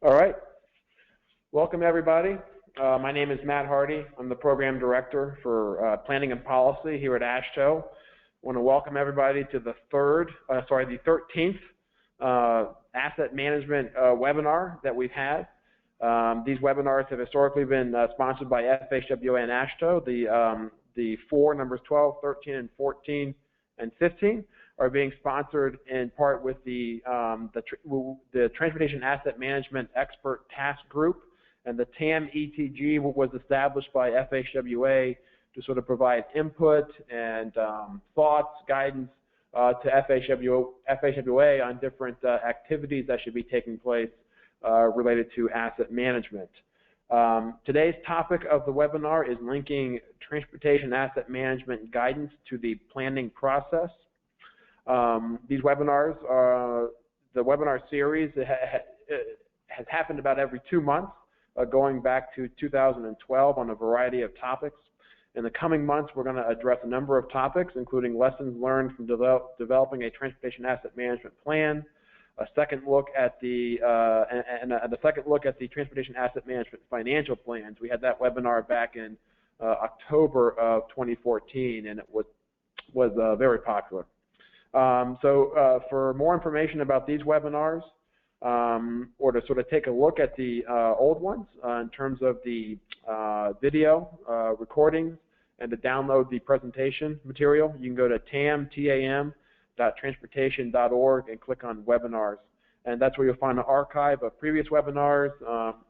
All right. Welcome, everybody. My name is Matt Hardy. I'm the Program Director for Planning and Policy here at AASHTO. I want to welcome everybody to the 13th Asset Management webinar that we've had. These webinars have historically been sponsored by FHWA and AASHTO. The four, numbers 12, 13, and 14, and 15, are being sponsored in part with the Transportation Asset Management Expert Task Group, and the TAM ETG was established by FHWA to sort of provide input and thoughts, guidance to FHWA on different activities that should be taking place related to asset management. Today's topic of the webinar is linking transportation asset management guidance to the planning process. These webinars, the webinar series has happened about every 2 months, going back to 2012 on a variety of topics. In the coming months, we're going to address a number of topics, including lessons learned from developing a transportation asset management plan, a second look at the transportation asset management financial plans. We had that webinar back in October of 2014, and it was very popular. For more information about these webinars, or to sort of take a look at the old ones in terms of the video recordings, and to download the presentation material, you can go to tam.transportation.org and click on webinars. And that's where you'll find an archive of previous webinars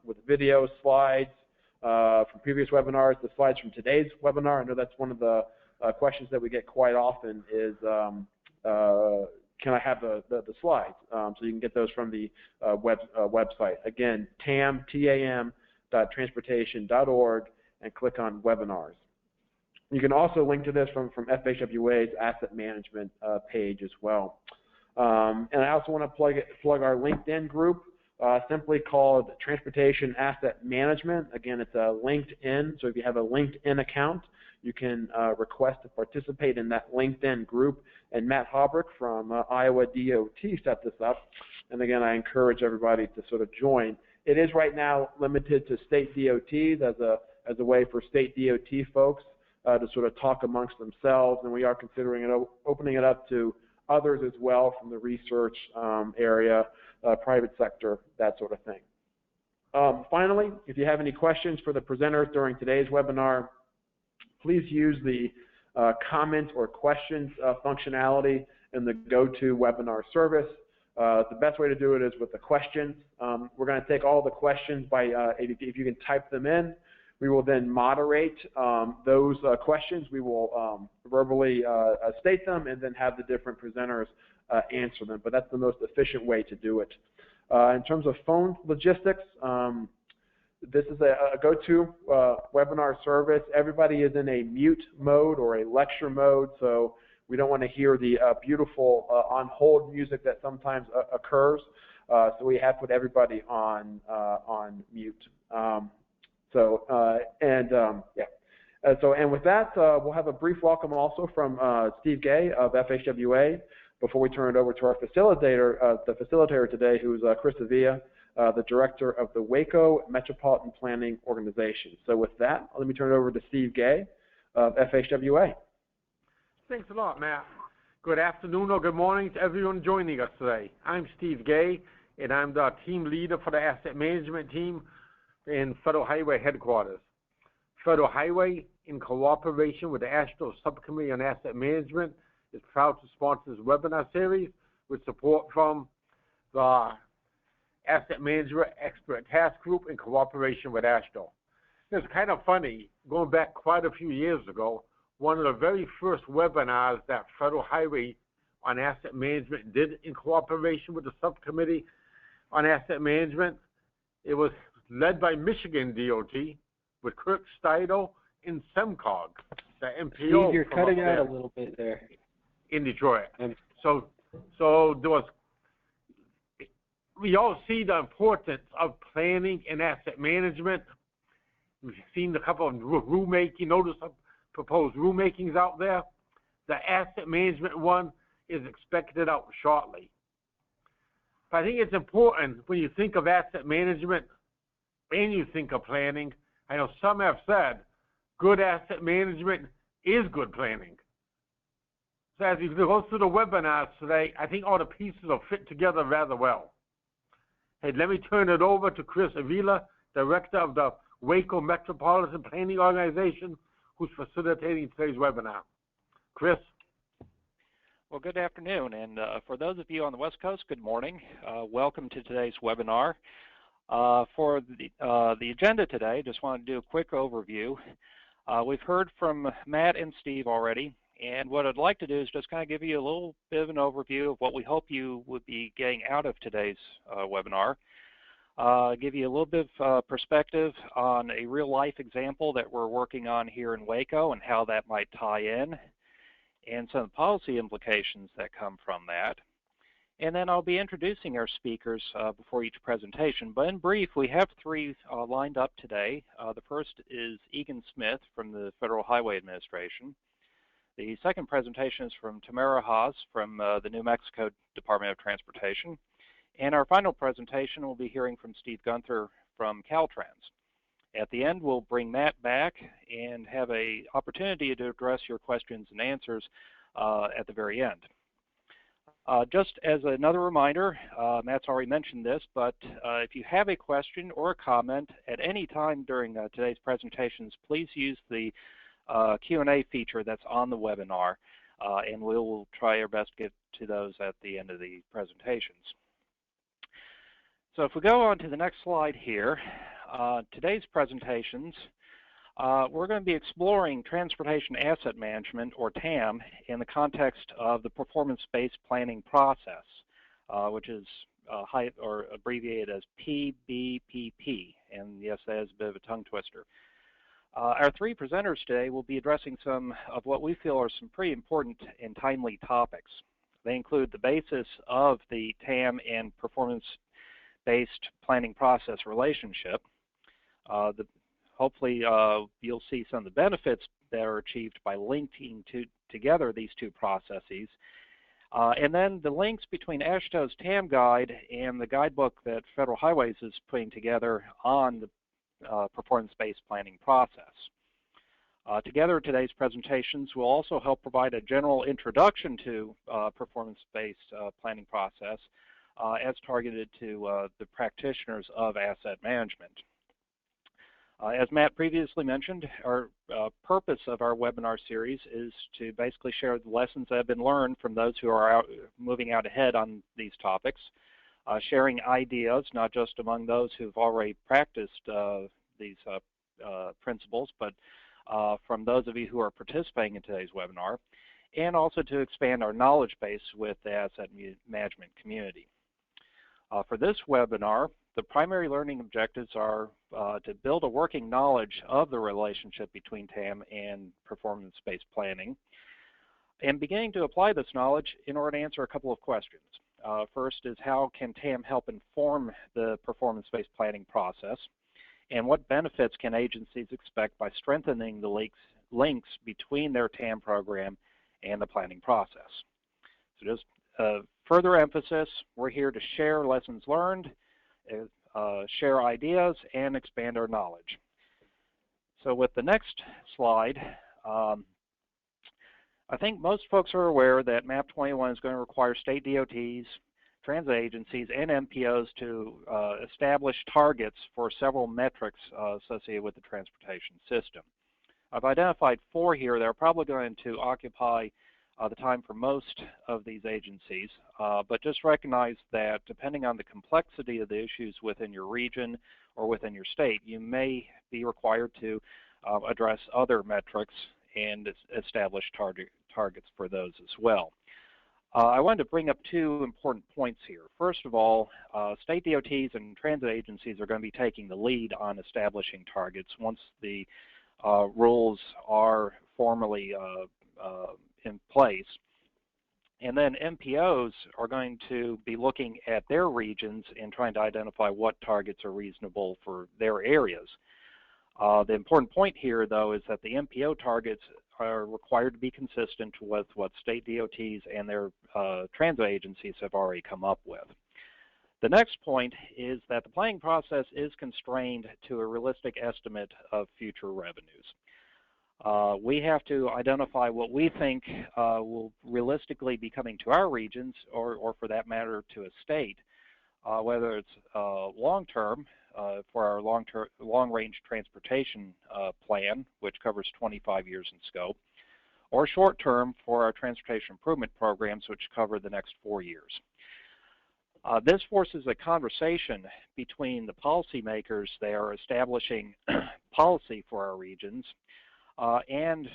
with videos, slides from previous webinars, the slides from today's webinar. I know that's one of the questions that we get quite often is, can I have the slides? So you can get those from the website. Again, tam.transportation.org and click on webinars. You can also link to this from FHWA's asset management page as well. And I also want to plug our LinkedIn group, simply called Transportation Asset Management. Again, it's a LinkedIn, so if you have a LinkedIn account, you can request to participate in that LinkedIn group. And Matt Haubrick from Iowa DOT set this up. And again, I encourage everybody to sort of join. It is right now limited to state DOTs as a way for state DOT folks to sort of talk amongst themselves. And we are considering opening it up to others as well from the research area, private sector, that sort of thing. Finally, if you have any questions for the presenters during today's webinar, please use the comment or questions functionality in the GoToWebinar service. The best way to do it is with the questions. We're going to take all the questions by, if you can type them in, we will then moderate those questions. We will verbally state them and then have the different presenters answer them. But that's the most efficient way to do it. In terms of phone logistics, this is a GoToWebinar service. Everybody is in a mute mode or a lecture mode, so we don't want to hear the beautiful on-hold music that sometimes occurs. So we have put everybody on mute. And with that, we'll have a brief welcome also from Steve Gay of FHWA before we turn it over to our facilitator, the facilitator today, who's Chris Avia, the director of the Waco Metropolitan Planning Organization. So with that, let me turn it over to Steve Gay of FHWA. Thanks a lot, Matt. Good afternoon or good morning to everyone joining us today. I'm Steve Gay, and I'm the team leader for the asset management team in Federal Highway headquarters. Federal Highway, in cooperation with the AASHTO Subcommittee on Asset Management, is proud to sponsor this webinar series with support from the Asset Management Expert Task Group in cooperation with AASHTO. It's kind of funny, going back quite a few years ago, one of the very first webinars that Federal Highway on Asset Management did in cooperation with the Subcommittee on Asset Management, it was led by Michigan DOT with Kirk Steidel in SEMCOG, the MPO. Steve, you're cutting out a little bit there. In Detroit. So there was, we all see the importance of planning and asset management. We've seen a couple of rulemaking, notice of proposed rulemakings out there. The asset management one is expected out shortly. But I think it's important when you think of asset management and you think of planning. I know some have said good asset management is good planning. So as you go through the webinars today, I think all the pieces will fit together rather well. Hey, let me turn it over to Chris Avila, Director of the Waco Metropolitan Planning Organization, who's facilitating today's webinar. Chris? Well, good afternoon, and for those of you on the West Coast, good morning. Welcome to today's webinar. For the agenda today, just want to do a quick overview. We've heard from Matt and Steve already, and what I'd like to do is just kind of give you a little bit of an overview of what we hope you would be getting out of today's webinar. Give you a little bit of perspective on a real-life example that we're working on here in Waco and how that might tie in, and some policy implications that come from that. And then I'll be introducing our speakers before each presentation. But in brief, we have three lined up today. The first is Egan Smith from the Federal Highway Administration. The second presentation is from Tamara Haas from the New Mexico Department of Transportation. And our final presentation we'll be hearing from Steve Gunther from Caltrans. At the end, we'll bring Matt back and have an opportunity to address your questions and answers at the very end. Just as another reminder, Matt's already mentioned this, but if you have a question or a comment at any time during today's presentations, please use the Q&A feature that's on the webinar, and we'll try our best to get to those at the end of the presentations. So if we go on to the next slide here, today's presentations, we're going to be exploring transportation asset management, or TAM, in the context of the performance-based planning process, which is abbreviated as PBPP. And yes, that is a bit of a tongue twister. Our three presenters today will be addressing some of what we feel are some pretty important and timely topics. They include the basis of the TAM and performance-based planning process relationship. Hopefully you'll see some of the benefits that are achieved by linking together these two processes. And then the links between AASHTO's TAM guide and the guidebook that Federal Highways is putting together on the performance-based planning process. Together, today's presentations will also help provide a general introduction to performance-based planning process as targeted to the practitioners of asset management. As Matt previously mentioned, our purpose of our webinar series is to basically share the lessons that have been learned from those who are moving out ahead on these topics, sharing ideas not just among those who've already practiced these principles, but from those of you who are participating in today's webinar, and also to expand our knowledge base with the asset management community. For this webinar, the primary learning objectives are to build a working knowledge of the relationship between TAM and performance-based planning, and beginning to apply this knowledge in order to answer a couple of questions. First is, how can TAM help inform the performance-based planning process, and what benefits can agencies expect by strengthening the links between their TAM program and the planning process? So just further emphasis, we're here to share lessons learned, share ideas, and expand our knowledge. So with the next slide, I think most folks are aware that MAP 21 is going to require state DOTs, transit agencies, and MPOs to establish targets for several metrics associated with the transportation system. I've identified four here that are probably going to occupy the time for most of these agencies, but just recognize that depending on the complexity of the issues within your region or within your state, you may be required to address other metrics and establish targets for those as well. I wanted to bring up two important points here. First of all, state DOTs and transit agencies are going to be taking the lead on establishing targets once the rules are formally in place. And then MPOs are going to be looking at their regions and trying to identify what targets are reasonable for their areas. The important point here, though, is that the MPO targets are required to be consistent with what state DOTs and their transit agencies have already come up with. The next point is that the planning process is constrained to a realistic estimate of future revenues. We have to identify what we think will realistically be coming to our regions, or for that matter, to a state, whether it's long-term for our long-range transportation plan, which covers 25 years in scope, or short-term for our transportation improvement programs, which cover the next 4 years. This forces a conversation between the policymakers that are establishing policy for our regions and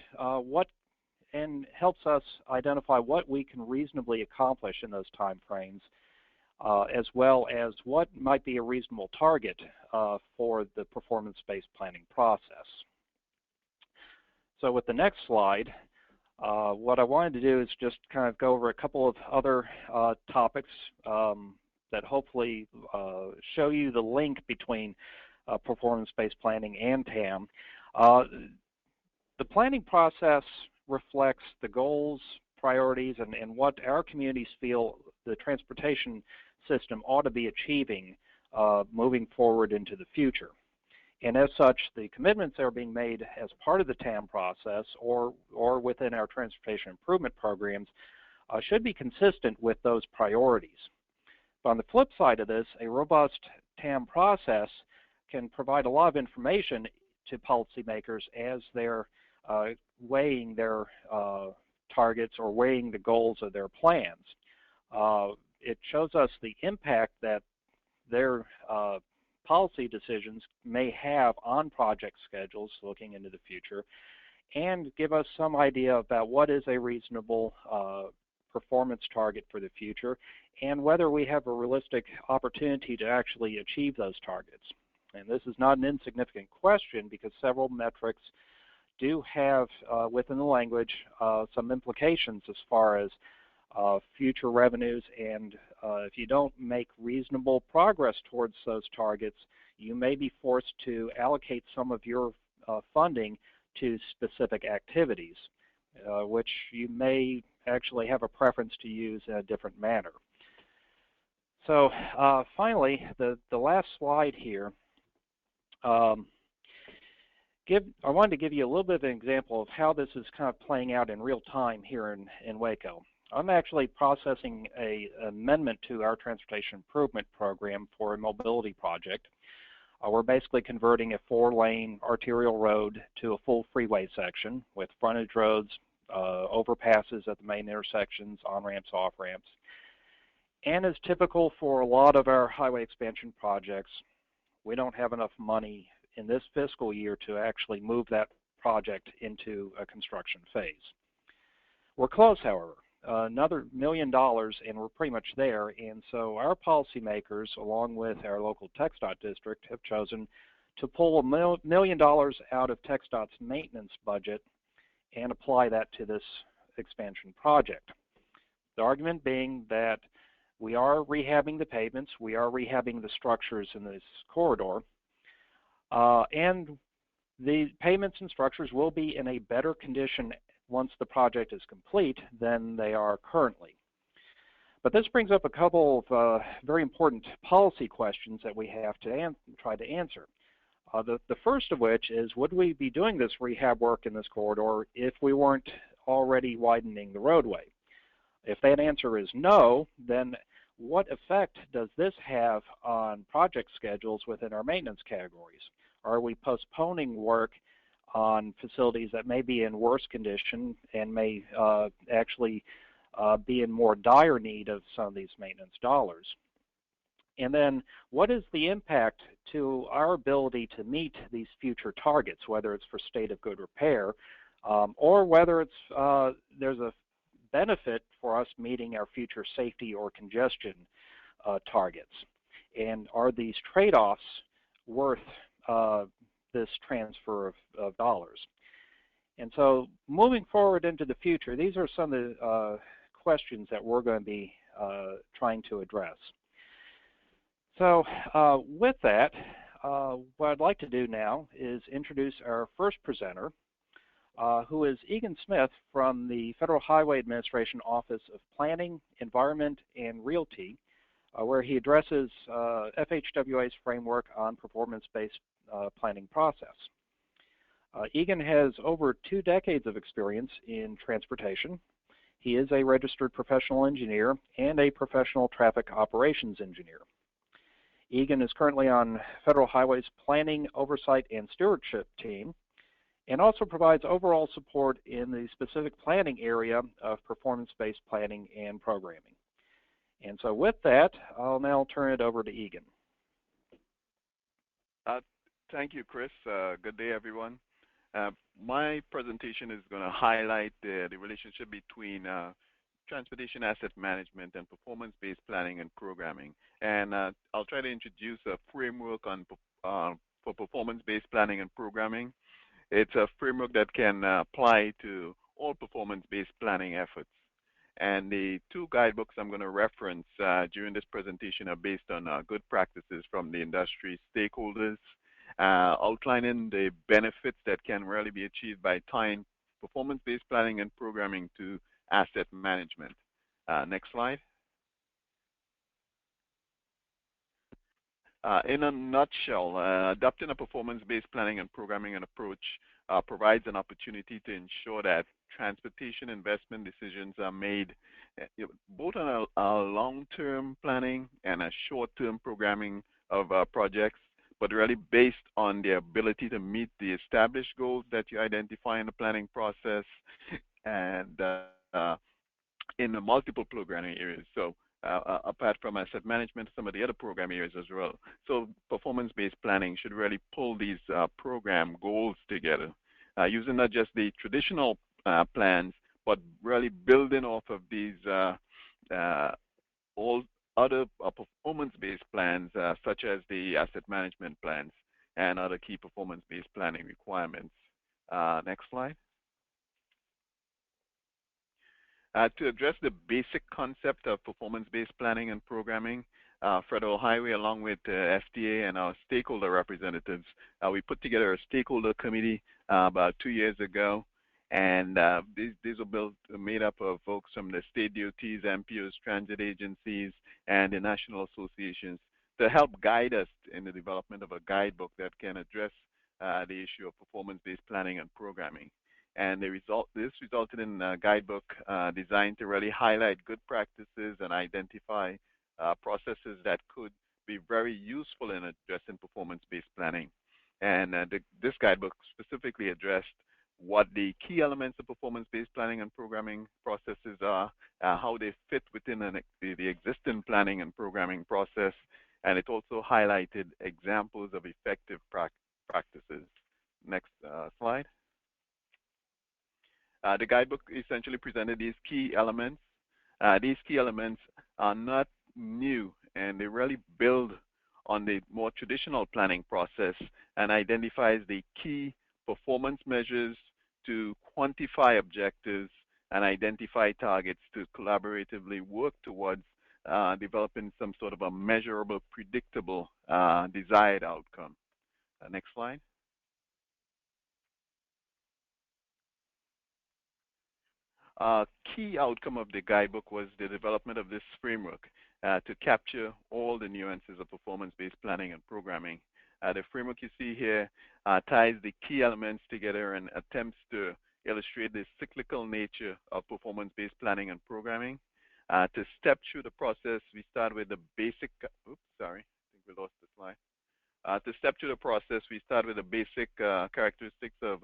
helps us identify what we can reasonably accomplish in those time frames, as well as what might be a reasonable target for the performance-based planning process. So with the next slide, what I wanted to do is just kind of go over a couple of other topics that hopefully show you the link between performance-based planning and TAM. The planning process reflects the goals, priorities, and what our communities feel the transportation system ought to be achieving moving forward into the future. And as such, the commitments that are being made as part of the TAM process or within our transportation improvement programs should be consistent with those priorities. But on the flip side of this, a robust TAM process can provide a lot of information to policymakers as they're weighing their targets or weighing the goals of their plans. It shows us the impact that their policy decisions may have on project schedules looking into the future, and give us some idea about what is a reasonable performance target for the future and whether we have a realistic opportunity to actually achieve those targets. And this is not an insignificant question because several metrics do have within the language some implications as far as future revenues, and if you don't make reasonable progress towards those targets, you may be forced to allocate some of your funding to specific activities, which you may actually have a preference to use in a different manner. So finally, the last slide here, I wanted to give you a little bit of an example of how this is kind of playing out in real time here in Waco. I'm actually processing an amendment to our transportation improvement program for a mobility project. We're basically converting a 4-lane arterial road to a full freeway section with frontage roads, overpasses at the main intersections, on-ramps, off-ramps. And as typical for a lot of our highway expansion projects, we don't have enough money in this fiscal year to actually move that project into a construction phase. We're close, however. Another $1 million and we're pretty much there, and so our policymakers along with our local TxDOT district have chosen to pull $1 million out of TxDOT's maintenance budget and apply that to this expansion project. The argument being that we are rehabbing the pavements, we are rehabbing the structures in this corridor, and the pavements and structures will be in a better condition once the project is complete than they are currently. But this brings up a couple of very important policy questions that we have to try to answer. The first of which is, would we be doing this rehab work in this corridor if we weren't already widening the roadway? If that answer is no, then what effect does this have on project schedules within our maintenance categories? Are we postponing work on facilities that may be in worse condition and may actually be in more dire need of some of these maintenance dollars? And then what is the impact to our ability to meet these future targets, whether it's for state of good repair or whether it's there's a benefit for us meeting our future safety or congestion targets? And are these trade-offs worth this transfer of dollars? And so moving forward into the future, these are some of the questions that we're going to be trying to address. So with that, what I'd like to do now is introduce our first presenter, who is Egan Smith from the Federal Highway Administration Office of Planning, Environment, and Realty. where he addresses FHWA's framework on performance-based planning process. Egan has over 2 decades of experience in transportation. He is a registered professional engineer and a professional traffic operations engineer. Egan is currently on Federal Highway's Planning, Oversight, and Stewardship team, and also provides overall support in the specific planning area of performance-based planning and programming. And so with that, I'll now turn it over to Egan. Thank you, Chris. Good day, everyone. My presentation is going to highlight the relationship between transportation asset management and performance-based planning and programming. And I'll try to introduce a framework for performance-based planning and programming. It's a framework that can apply to all performance-based planning efforts. And the 2 guidebooks I'm going to reference during this presentation are based on good practices from the industry stakeholders, outlining the benefits that can really be achieved by tying performance-based planning and programming to asset management. Next slide. In a nutshell, adopting a performance-based planning and programming approach provides an opportunity to ensure that transportation investment decisions are made both on a long-term planning and a short-term programming of projects, but really based on the ability to meet the established goals that you identify in the planning process and in the multiple programming areas. So apart from asset management, some of the other program areas as well. So performance-based planning should really pull these program goals together, using not just the traditional plans, but really building off of these all other performance-based plans, such as the asset management plans and other key performance-based planning requirements. Next slide. To address the basic concept of performance-based planning and programming, Federal Highway, along with FDA and our stakeholder representatives, we put together a stakeholder committee about 2 years ago. And these are made up of folks from the state DOTs, MPOs, transit agencies, and the national associations to help guide us in the development of a guidebook that can address the issue of performance-based planning and programming. And this resulted in a guidebook designed to really highlight good practices and identify processes that could be very useful in addressing performance-based planning. And this guidebook specifically addressed what the key elements of performance-based planning and programming processes are, how they fit within the existing planning and programming process, and it also highlighted examples of effective practices. Next slide. The guidebook essentially presented these key elements. These key elements are not new, and they really build on the more traditional planning process and identifies the key performance measures to quantify objectives and identify targets to collaboratively work towards developing some sort of a measurable, predictable desired outcome. Next slide. Key outcome of the guidebook was the development of this framework to capture all the nuances of performance-based planning and programming. The framework you see here ties the key elements together and attempts to illustrate the cyclical nature of performance-based planning and programming. To step through the process, we start with the basic, oops, sorry, I think we lost the slide. To step through the process, we start with the basic characteristics of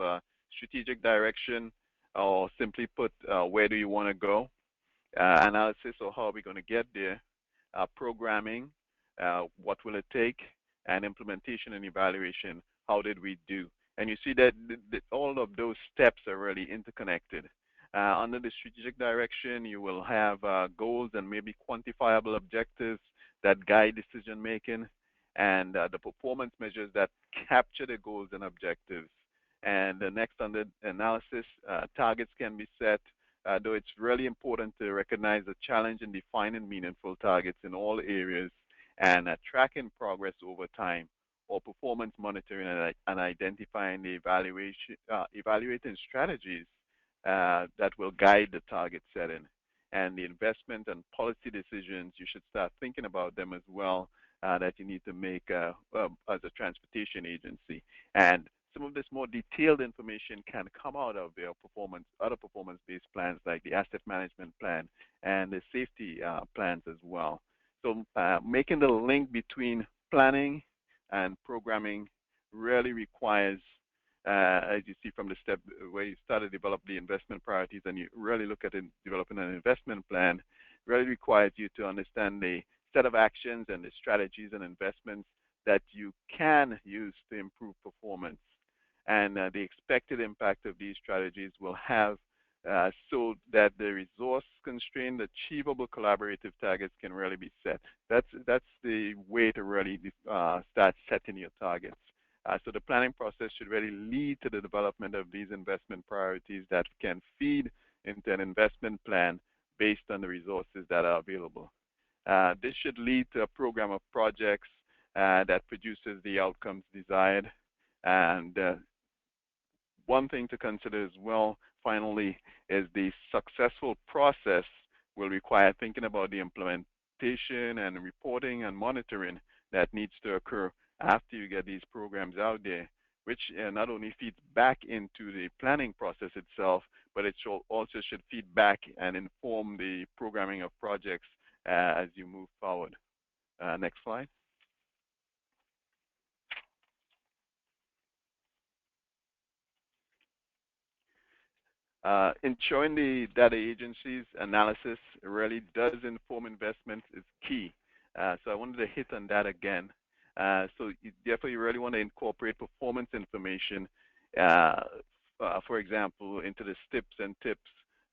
strategic direction, or simply put, where do you want to go? Analysis, or how are we going to get there? Programming, what will it take? And implementation and evaluation, how did we do? And you see that all of those steps are really interconnected. Under the strategic direction, you will have goals and maybe quantifiable objectives that guide decision making, and the performance measures that capture the goals and objectives. And the next, under analysis, targets can be set, though it's really important to recognize the challenge in defining meaningful targets in all areas and tracking progress over time, or performance monitoring and identifying the evaluating strategies that will guide the target setting. and the investment and policy decisions, you should start thinking about them as well, that you need to make as a transportation agency. And some of this more detailed information can come out of their other performance-based plans like the asset management plan and the safety plans as well. So making the link between planning and programming really requires, as you see from the step where you start to develop the investment priorities and you really look at developing an investment plan, really requires you to understand the set of actions and the strategies and investments that you can use to improve performance. And the expected impact of these strategies will have so that the resource-constrained, achievable collaborative targets can really be set. That's the way to really start setting your targets. So the planning process should really lead to the development of these investment priorities that can feed into an investment plan based on the resources that are available. This should lead to a program of projects that produces the outcomes desired. And one thing to consider as well, finally, is the successful process will require thinking about the implementation and reporting and monitoring that needs to occur after you get these programs out there, which not only feeds back into the planning process itself, but it also should feed back and inform the programming of projects as you move forward. Next slide. Ensuring the data agency's analysis really does inform investment is key. So I wanted to hit on that again. So you definitely really want to incorporate performance information, for example, into the STIPs and TIPs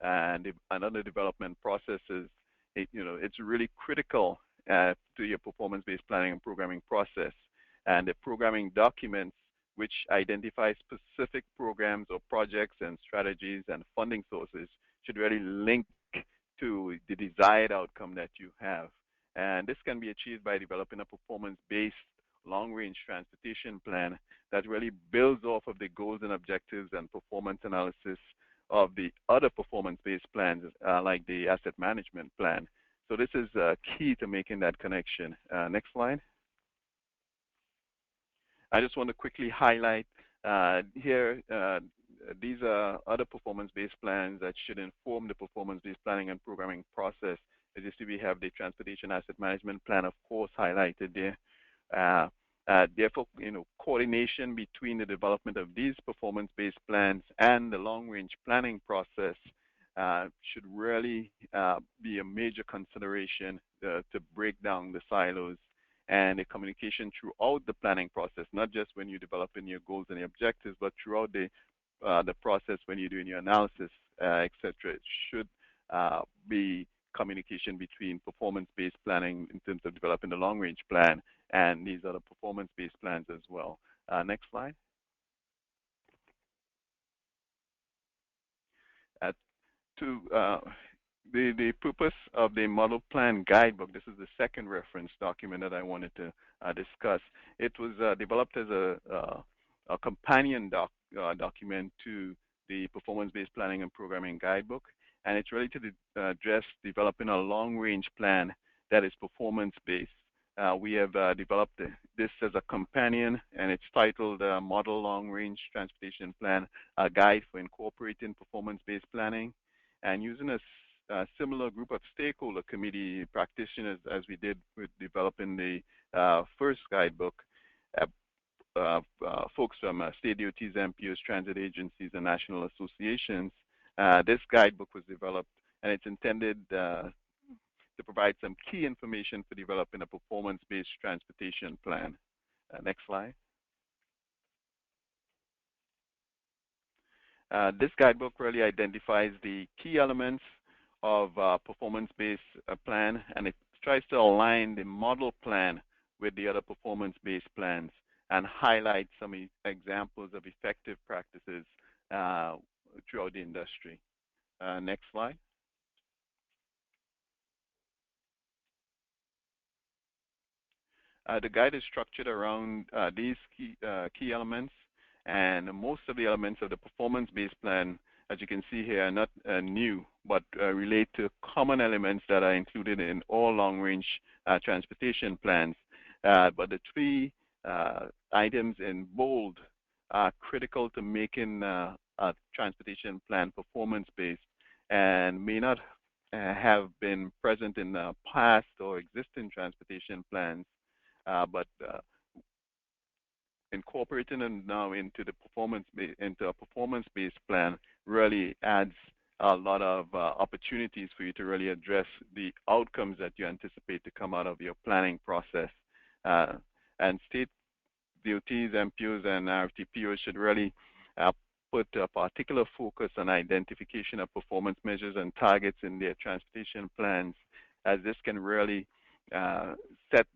and other development processes. It's really critical to your performance-based planning and programming process. And the programming documents which identify specific programs or projects and strategies and funding sources should really link to the desired outcome that you have. And this can be achieved by developing a performance-based long-range transportation plan that really builds off of the goals and objectives and performance analysis of the other performance-based plans, like the asset management plan. So this is key to making that connection. Next slide. I just want to quickly highlight here, these are other performance-based plans that should inform the performance-based planning and programming process. As you see, we have the Transportation Asset Management Plan, of course, highlighted there. Therefore, coordination between the development of these performance-based plans and the long-range planning process should really be a major consideration to break down the silos and the communication throughout the planning process, not just when you're developing your goals and your objectives, but throughout the process when you're doing your analysis, etc. It should be communication between performance-based planning in terms of developing the long-range plan and these other performance-based plans as well. Next slide. The purpose of the model plan guidebook, this is the second reference document that I wanted to discuss. It was developed as a companion document to the performance-based planning and programming guidebook, and it's really to address developing a long-range plan that is performance-based. We have developed this as a companion, and it's titled Model Long-Range Transportation Plan, a Guide for Incorporating Performance-Based Planning, and using a similar group of stakeholder committee practitioners as we did with developing the first guidebook, folks from state DOTs, MPOs, transit agencies, and national associations. This guidebook was developed, and it's intended to provide some key information for developing a performance-based transportation plan. Next slide. This guidebook really identifies the key elements of performance-based plan, and it tries to align the model plan with the other performance-based plans and highlight some examples of effective practices throughout the industry. Next slide. The guide is structured around these key elements, and most of the elements of the performance-based plan as you can see here, are not new, but relate to common elements that are included in all long-range transportation plans. But the three items in bold are critical to making a transportation plan performance-based and may not have been present in past or existing transportation plans, but incorporating them now into a performance-based plan really adds a lot of opportunities for you to really address the outcomes that you anticipate to come out of your planning process. And state DOTs, MPOs, and RFTPOs should really put a particular focus on identification of performance measures and targets in their transportation plans, as this can really set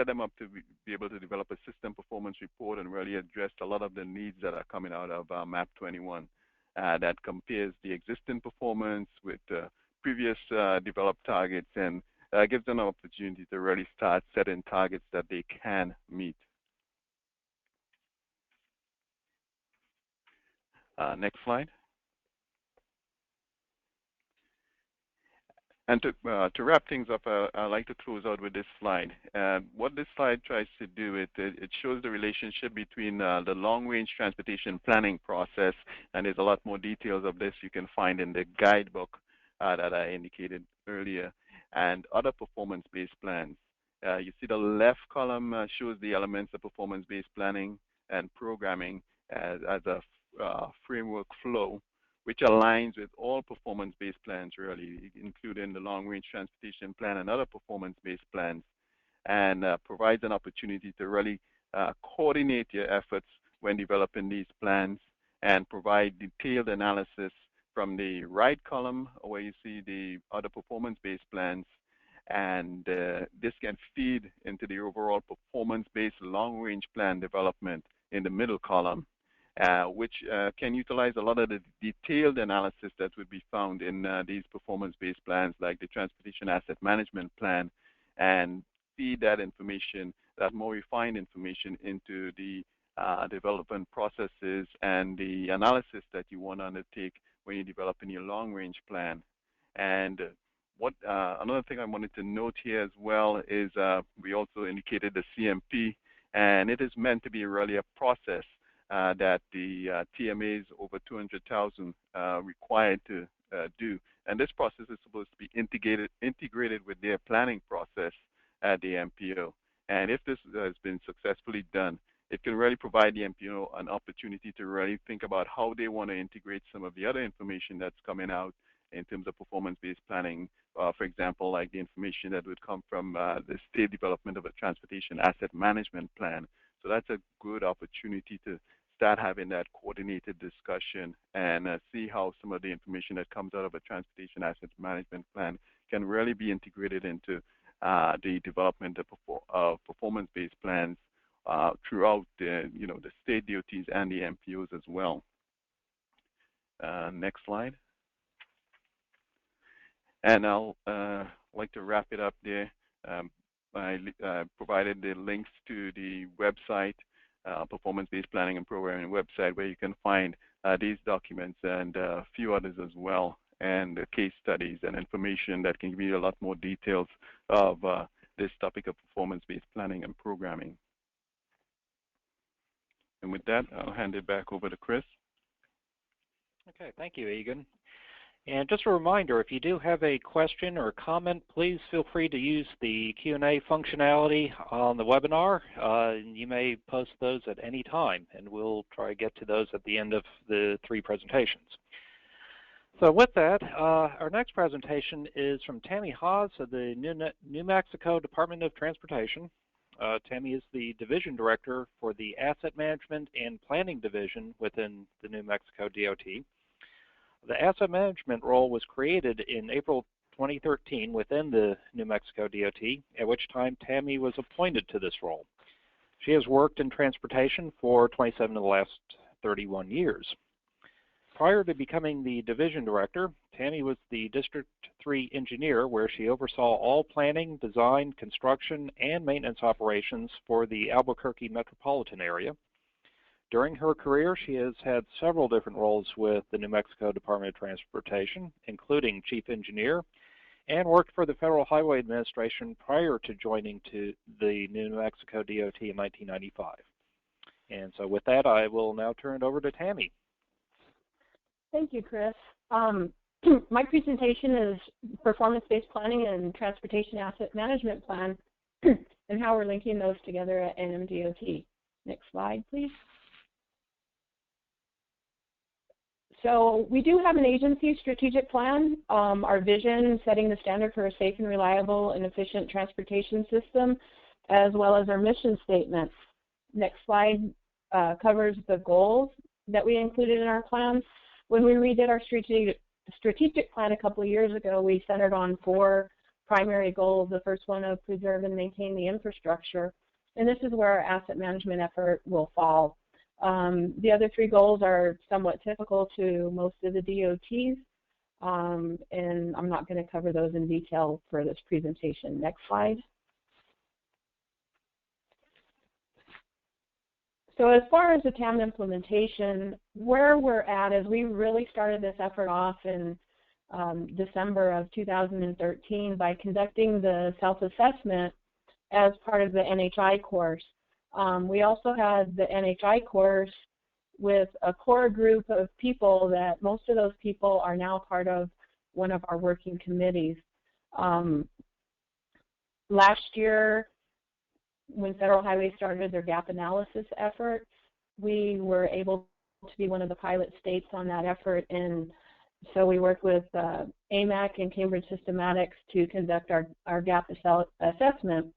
them up to be able to develop a system performance report and really address a lot of the needs that are coming out of MAP 21 that compares the existing performance with previous developed targets and gives them an opportunity to really start setting targets that they can meet. Next slide. And to wrap things up, I'd like to close out with this slide. What this slide tries to do, it shows the relationship between the long-range transportation planning process, and there's a lot more details of this you can find in the guidebook that I indicated earlier, and other performance-based plans. You see the left column shows the elements of performance-based planning and programming as a framework flow, which aligns with all performance-based plans, really, including the long-range transportation plan and other performance-based plans, and provides an opportunity to really coordinate your efforts when developing these plans and provide detailed analysis from the right column where you see the other performance-based plans, and this can feed into the overall performance-based long-range plan development in the middle column, which can utilize a lot of the detailed analysis that would be found in these performance-based plans like the Transportation Asset Management Plan, and feed that information, that more refined information, into the development processes and the analysis that you want to undertake when you're developing your long-range plan. And another thing I wanted to note here as well is we also indicated the CMP, and it is meant to be really a process that the TMAs over 200,000 required to do. And this process is supposed to be integrated with their planning process at the MPO. And if this has been successfully done, it can really provide the MPO an opportunity to really think about how they want to integrate some of the other information that's coming out in terms of performance-based planning. For example, like the information that would come from the state development of a transportation asset management plan. So that's a good opportunity to start having that coordinated discussion and see how some of the information that comes out of a transportation asset management plan can really be integrated into the development of performance-based plans throughout the state DOTs and the MPOs as well. Next slide. And I'll like to wrap it up there. I provided the links to the website, performance-based planning and programming website, where you can find these documents and a few others as well, and case studies and information that can give you a lot more details of this topic of performance-based planning and programming. And with that, I'll hand it back over to Chris. Okay, thank you, Egan. And just a reminder, if you do have a question or comment, please feel free to use the Q&A functionality on the webinar. You may post those at any time, and we'll try to get to those at the end of the 3 presentations. So with that, our next presentation is from Tammy Haas of the New Mexico Department of Transportation. Tammy is the Division Director for the Asset Management and Planning Division within the New Mexico DOT. The asset management role was created in April 2013 within the New Mexico DOT, at which time Tammy was appointed to this role. She has worked in transportation for 27 of the last 31 years. Prior to becoming the division director, Tammy was the District 3 engineer, where she oversaw all planning, design, construction, and maintenance operations for the Albuquerque metropolitan area. During her career, she has had several different roles with the New Mexico Department of Transportation, including Chief Engineer, and worked for the Federal Highway Administration prior to joining to the New Mexico DOT in 1995. And so with that, I will now turn it over to Tammy. Thank you, Chris. My presentation is Performance-Based Planning and Transportation Asset Management Plan and how we're linking those together at NMDOT. Next slide, please. So we do have an agency strategic plan. Our vision, setting the standard for a safe and reliable and efficient transportation system, as well as our mission statement. Next slide covers the goals that we included in our plan. When we redid our strategic plan a couple of years ago, we centered on 4 primary goals. The first one of preserve and maintain the infrastructure, and this is where our asset management effort will fall. The other 3 goals are somewhat typical to most of the DOTs, and I'm not going to cover those in detail for this presentation. Next slide. So as far as the TAM implementation, where we're at is we really started this effort off in December of 2013 by conducting the self-assessment as part of the NHI course. We also had the NHI course with a core group of people that most of those people are now part of one of our working committees. Last year, when Federal Highway started their gap analysis effort, we were able to be one of the pilot states on that effort, and so we worked with AMAC and Cambridge Systematics to conduct our gap assessment.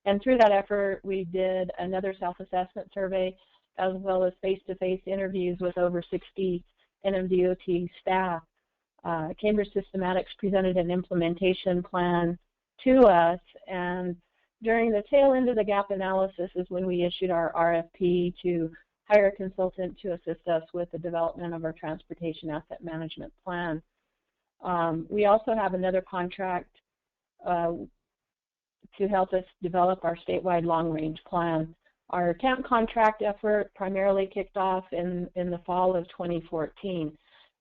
And through that effort, we did another self-assessment survey as well as face-to-face interviews with over 60 NMDOT staff. Cambridge Systematics presented an implementation plan to us, and during the tail end of the gap analysis is when we issued our RFP to hire a consultant to assist us with the development of our transportation asset management plan. We also have another contract to help us develop our statewide long-range plan. Our TAM contract effort primarily kicked off in the fall of 2014.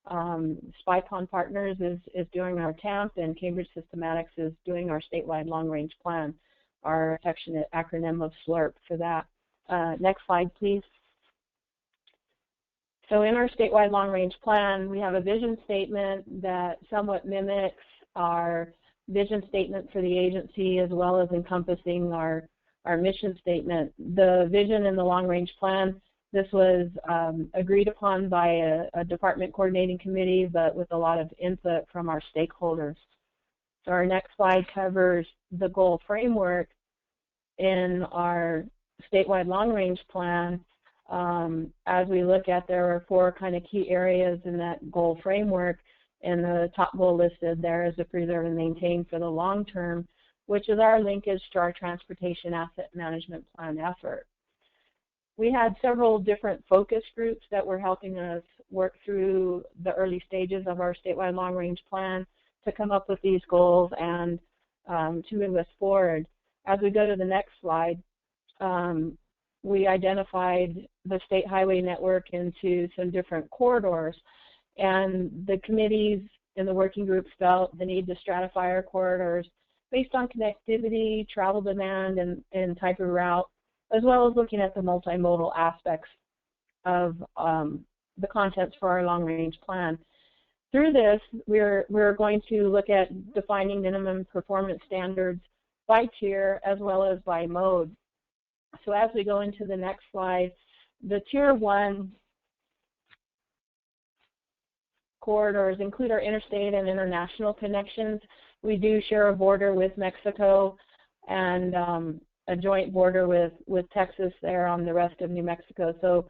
SpyCon Partners is doing our TAMP, and Cambridge Systematics is doing our statewide long-range plan, our affectionate acronym of SLRP for that. Next slide, please. So in our statewide long-range plan, we have a vision statement that somewhat mimics our vision statement for the agency as well as encompassing our mission statement. The vision in the long-range plan, this was agreed upon by a department coordinating committee, but with a lot of input from our stakeholders. So our next slide covers the goal framework in our statewide long-range plan. As we look at, there are 4 kind of key areas in that goal framework, and the top goal listed there is to preserve and maintain for the long term, which is our linkage to our transportation asset management plan effort. We had several different focus groups that were helping us work through the early stages of our statewide long-range plan to come up with these goals and to move us forward. As we go to the next slide, we identified the state highway network into some different corridors, and the committees and the working groups felt the need to stratify our corridors based on connectivity, travel demand, and type of route, as well as looking at the multimodal aspects of the contents for our long-range plan. Through this, we're going to look at defining minimum performance standards by tier as well as by mode. So as we go into the next slide, the Tier 1 corridors include our interstate and international connections. We do share a border with Mexico and a joint border with Texas there on the rest of New Mexico. So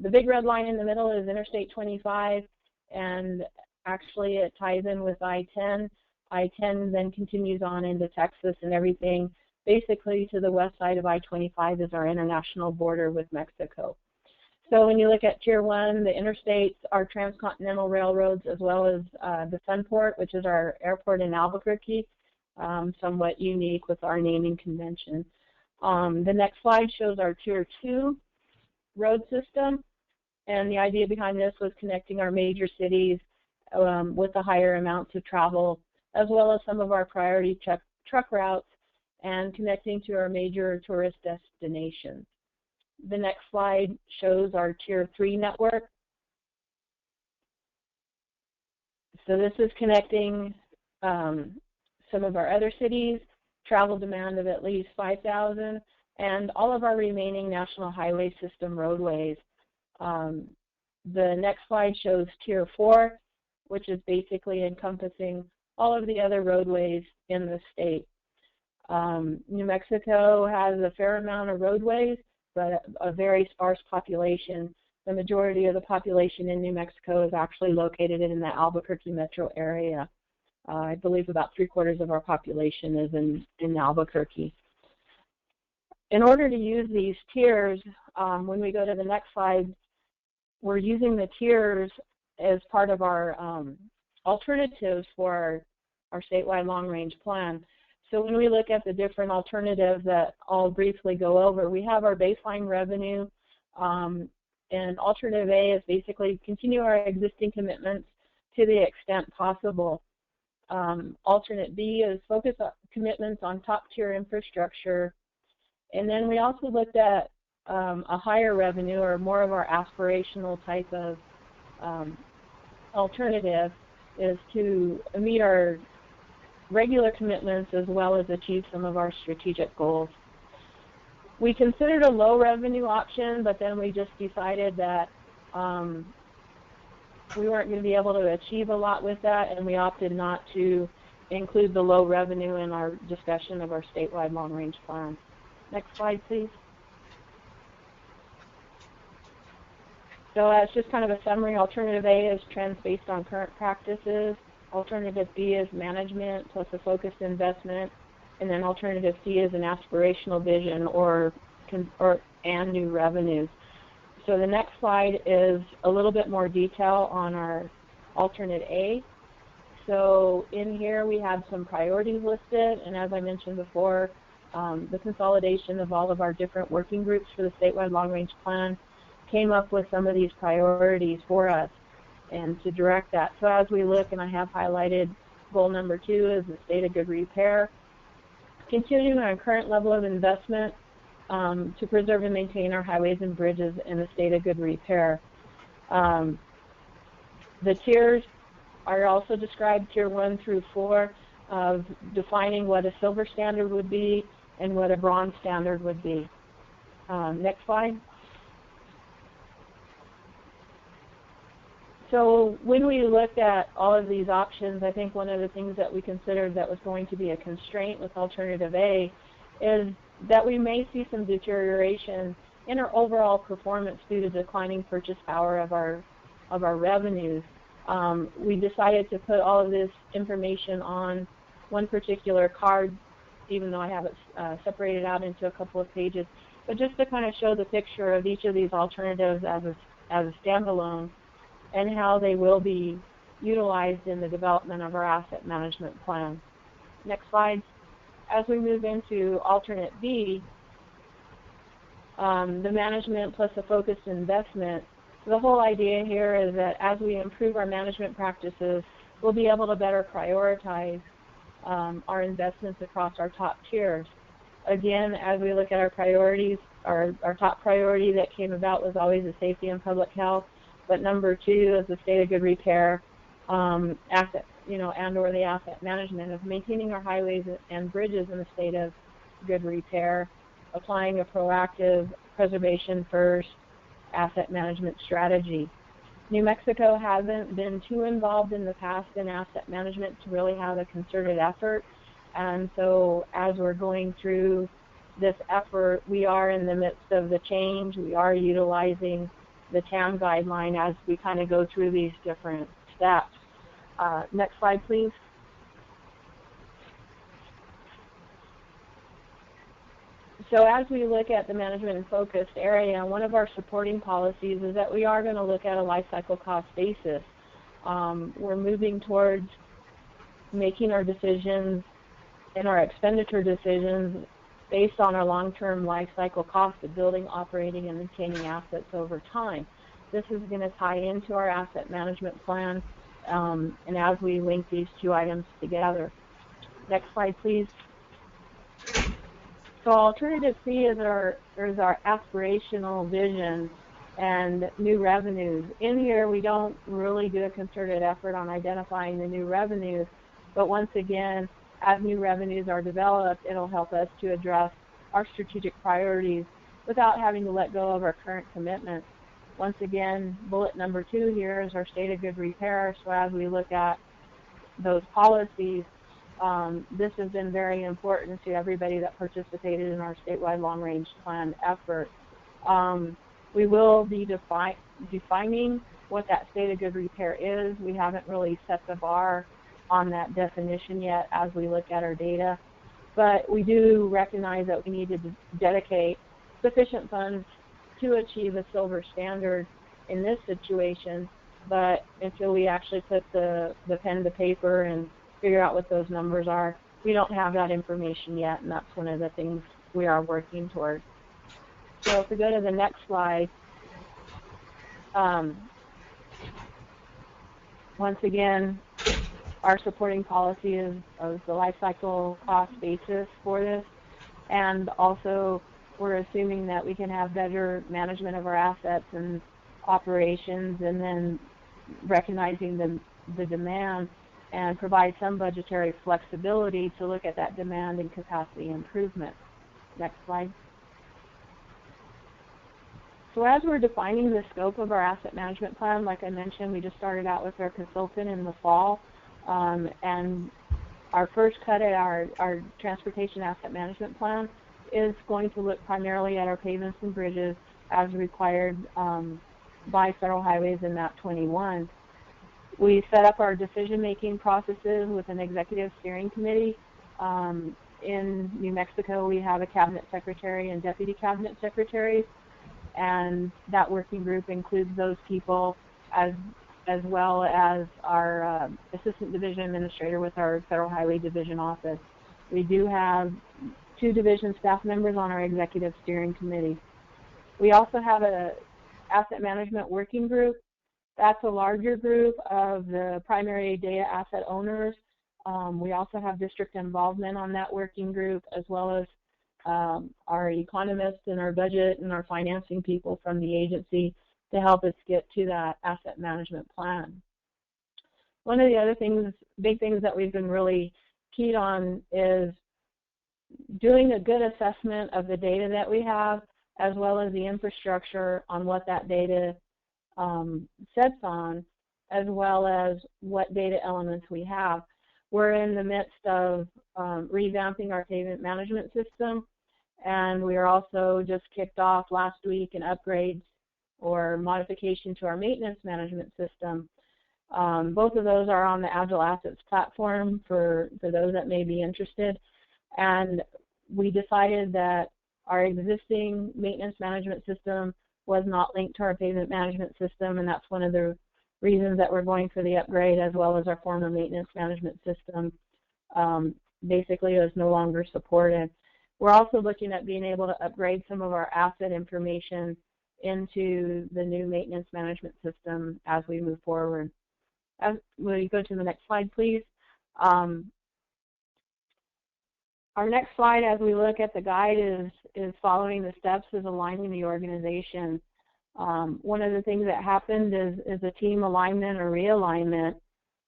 the big red line in the middle is Interstate 25, and actually it ties in with I-10. I-10 then continues on into Texas, and everything basically to the west side of I-25 is our international border with Mexico. So when you look at Tier 1, the interstates are transcontinental railroads as well as the Sunport, which is our airport in Albuquerque, somewhat unique with our naming convention. The next slide shows our Tier 2 road system. And the idea behind this was connecting our major cities with the higher amounts of travel, as well as some of our priority truck routes, and connecting to our major tourist destinations. The next slide shows our Tier 3 network. So this is connecting some of our other cities, travel demand of at least 5,000, and all of our remaining National Highway System roadways. The next slide shows Tier 4, which is basically encompassing all of the other roadways in the state. New Mexico has a fair amount of roadways, but a very sparse population. The majority of the population in New Mexico is actually located in the Albuquerque metro area. I believe about 3/4 of our population is in Albuquerque. In order to use these tiers, when we go to the next slide, we're using the tiers as part of our alternatives for our statewide long-range plan. So when we look at the different alternatives that I'll briefly go over, we have our baseline revenue, and alternative A is basically continue our existing commitments to the extent possible. Alternate B is focus on commitments on top-tier infrastructure. And then we also looked at a higher revenue, or more of our aspirational type of alternative, is to meet our regular commitments as well as achieve some of our strategic goals. We considered a low revenue option, but then we just decided that we weren't going to be able to achieve a lot with that, and we opted not to include the low revenue in our discussion of our statewide long-range plan. Next slide, please. So as just kind of a summary, alternative A is trends based on current practices. Alternative B is management plus a focused investment. And then alternative C is an aspirational vision and new revenues. So the next slide is a little bit more detail on our alternate A. So in here we have some priorities listed, and as I mentioned before, the consolidation of all of our different working groups for the statewide long-range plan came up with some of these priorities for us and to direct that. So as we look, and I have highlighted goal number 2 is the state of good repair. Continuing our current level of investment to preserve and maintain our highways and bridges in a state of good repair. The tiers are also described, Tier 1 through 4, of defining what a silver standard would be and what a bronze standard would be. Next slide. So when we looked at all of these options, I think one of the things that we considered that was going to be a constraint with alternative A is that we may see some deterioration in our overall performance due to declining purchase power of our revenues. We decided to put all of this information on one particular card, even though I have it separated out into a couple of pages, but just to kind of show the picture of each of these alternatives as a standalone, and how they will be utilized in the development of our asset management plan. Next slide. As we move into alternate B, the management plus a focused investment, the whole idea here is that as we improve our management practices, we'll be able to better prioritize our investments across our top tiers. Again, as we look at our priorities, our top priority that came about was always the safety and public health. But number 2 is the state of good repair, asset, and/or the asset management of maintaining our highways and bridges in a state of good repair, applying a proactive preservation first asset management strategy. New Mexico hasn't been too involved in the past in asset management to really have a concerted effort, and so as we're going through this effort, we are in the midst of the change. We are utilizing the TAM guideline as we kind of go through these different steps. Next slide, please. So as we look at the management and focused area, one of our supporting policies is that we are going to look at a life cycle cost basis. We're moving towards making our decisions and our expenditure decisions based on our long-term life cycle cost of building, operating, and maintaining assets over time. This is going to tie into our asset management plan, and as we link these two items together. Next slide, please. So alternative C is our aspirational vision and new revenues. In here, we don't really do a concerted effort on identifying the new revenues, but once again, as new revenues are developed, it'll help us to address our strategic priorities without having to let go of our current commitments. Once again, bullet number 2 here is our state of good repair. So as we look at those policies, this has been very important to everybody that participated in our statewide long-range plan effort. We will be defining what that state of good repair is. We haven't really set the bar on that definition yet as we look at our data, but we do recognize that we need to dedicate sufficient funds to achieve a silver standard in this situation, but until we actually put the pen to paper and figure out what those numbers are, we don't have that information yet, and that's one of the things we are working toward. So if we go to the next slide, once again, our supporting policy is the life cycle cost basis for this, and also we're assuming that we can have better management of our assets and operations, and then recognizing the demand and provide some budgetary flexibility to look at that demand and capacity improvement. Next slide. So as we're defining the scope of our asset management plan, like I mentioned, we just started out with our consultant in the fall, and our first cut at our transportation asset management plan is going to look primarily at our pavements and bridges as required by Federal Highways in MAP 21. We set up our decision-making processes with an executive steering committee. In New Mexico, we have a cabinet secretary and deputy cabinet secretaries, and that working group includes those people as well as our assistant division administrator with our Federal Highway Division office. We do have 2 division staff members on our executive steering committee. We also have a asset management working group. That's a larger group of the primary data asset owners. We also have district involvement on that working group, as well as our economists and our budget and our financing people from the agency to help us get to that asset management plan. One of the other things, big things that we've been really keyed on is doing a good assessment of the data that we have, as well as the infrastructure on what that data sets on, as well as what data elements we have. We're in the midst of revamping our pavement management system, and we are also just kicked off last week an upgrade or modification to our maintenance management system. Both of those are on the Agile Assets platform for those that may be interested. And we decided that our existing maintenance management system was not linked to our pavement management system, and that's one of the reasons that we're going for the upgrade, as well as our former maintenance management system basically is no longer supported. We're also looking at being able to upgrade some of our asset information into the new maintenance management system as we move forward. Will you go to the next slide, please? Our next slide, as we look at the guide, is following the steps is aligning the organization. One of the things that happened is a team alignment or realignment,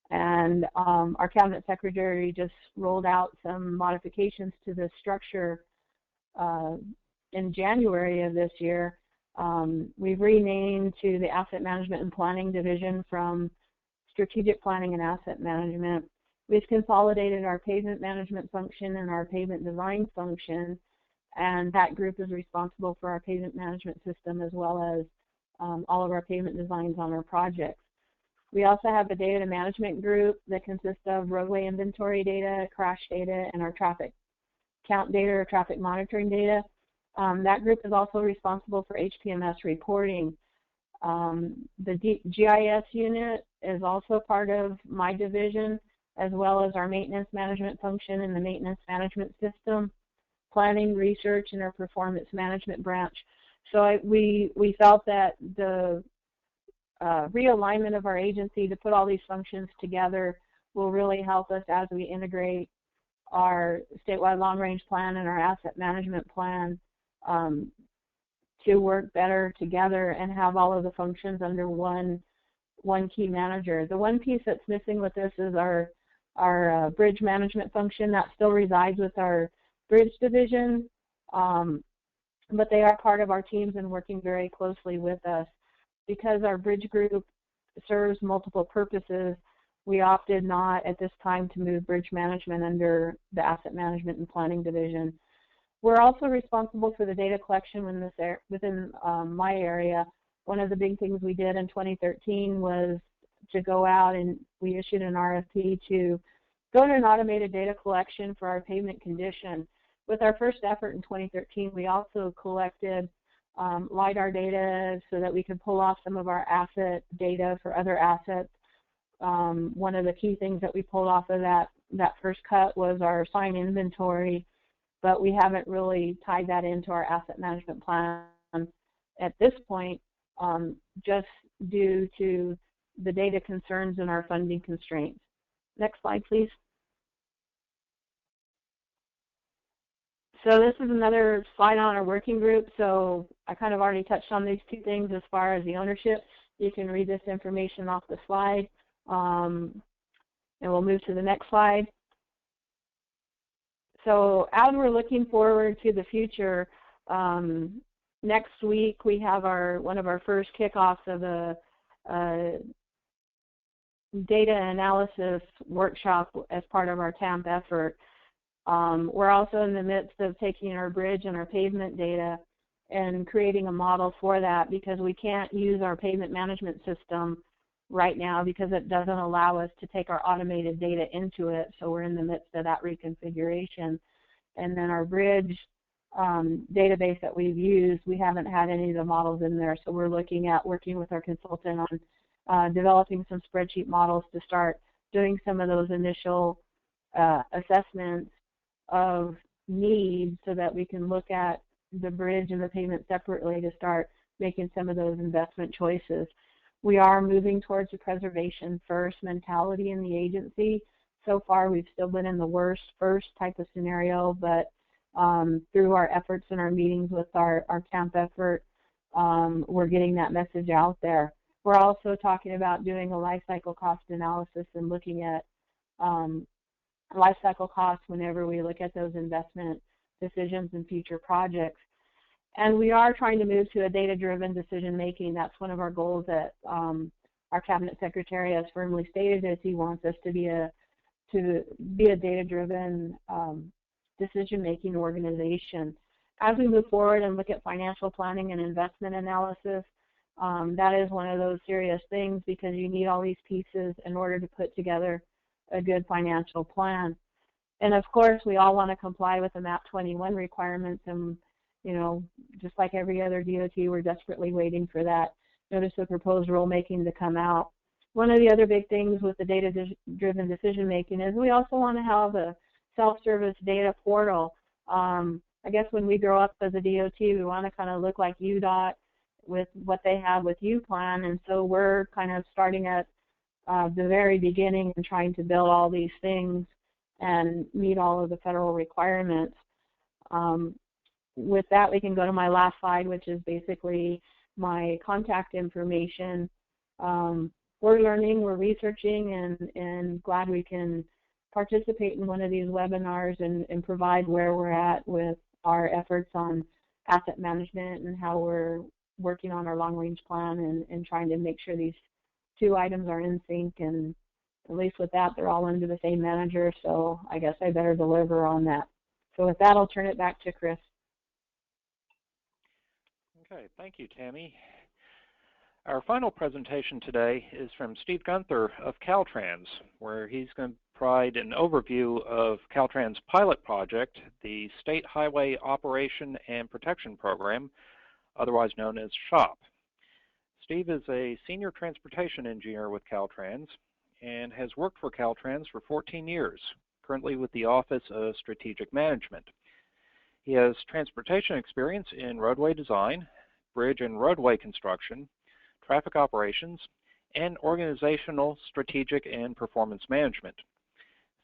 and our cabinet secretary just rolled out some modifications to the structure in January of this year. We've renamed to the Asset Management and Planning Division from Strategic Planning and Asset Management. We've consolidated our pavement management function and our pavement design function, and that group is responsible for our pavement management system, as well as all of our pavement designs on our projects. We also have a data management group that consists of roadway inventory data, crash data, and our traffic count data or traffic monitoring data. That group is also responsible for HPMS reporting. The GIS unit is also part of my division, as well as our maintenance management function and the maintenance management system planning, research, and our performance management branch. So we felt that the realignment of our agency to put all these functions together will really help us as we integrate our statewide long-range plan and our asset management plan to work better together and have all of the functions under one key manager. The one piece that's missing with this is our bridge management function. That still resides with our bridge division, but they are part of our teams and working very closely with us. Because our bridge group serves multiple purposes, we opted not at this time to move bridge management under the asset management and planning division. We're also responsible for the data collection within my area. One of the big things we did in 2013 was to go out and we issued an RFP to go to an automated data collection for our pavement condition. With our first effort in 2013, we also collected LiDAR data so that we could pull off some of our asset data for other assets. One of the key things that we pulled off of that first cut was our sign inventory, but we haven't really tied that into our asset management plan at this point, just due to the data concerns and our funding constraints. Next slide, please. So this is another slide on our working group. So I kind of already touched on these two things as far as the ownership. You can read this information off the slide. And we'll move to the next slide. So as we're looking forward to the future, next week we have one of our first kickoffs of a data analysis workshop as part of our TAM effort. We're also in the midst of taking our bridge and our pavement data and creating a model for that, because we can't use our pavement management system right now because it doesn't allow us to take our automated data into it. So we're in the midst of that reconfiguration. And then our bridge database that we've used, we haven't had any of the models in there. So we're looking at working with our consultant on developing some spreadsheet models to start doing some of those initial assessments of needs so that we can look at the bridge and the pavement separately to start making some of those investment choices. We are moving towards a preservation first mentality in the agency. So far, we've still been in the worst first type of scenario, but through our efforts and our meetings with our camp effort, we're getting that message out there. We're also talking about doing a life cycle cost analysis and looking at life cycle costs whenever we look at those investment decisions and future projects. And we are trying to move to a data-driven decision-making. That's one of our goals that our Cabinet Secretary has firmly stated, is he wants us to be a data-driven decision-making organization. As we move forward and look at financial planning and investment analysis, that is one of those serious things, because you need all these pieces in order to put together a good financial plan. And of course, we all want to comply with the MAP 21 requirements, and you know, just like every other DOT, we're desperately waiting for that notice of proposed rulemaking to come out. One of the other big things with the data-driven decision-making is we also want to have a self-service data portal. I guess when we grow up as a DOT, we want to kind of look like UDOT with what they have with UPlan, and so we're kind of starting at the very beginning and trying to build all these things and meet all of the federal requirements. With that, we can go to my last slide, which is basically my contact information. We're learning, we're researching, and glad we can participate in one of these webinars and provide where we're at with our efforts on asset management and how we're working on our long-range plan and trying to make sure these two items are in sync. And at least with that, they're all under the same manager, so I guess I better deliver on that. So with that, I'll turn it back to Chris. Okay, thank you, Tammy. Our final presentation today is from Steve Gunther of Caltrans, where he's going to provide an overview of Caltrans' pilot project, the State Highway Operation and Protection Program, otherwise known as SHOP. Steve is a senior transportation engineer with Caltrans and has worked for Caltrans for 14 years, currently with the Office of Strategic Management. He has transportation experience in roadway design, bridge and roadway construction, traffic operations, and organizational, strategic, and performance management.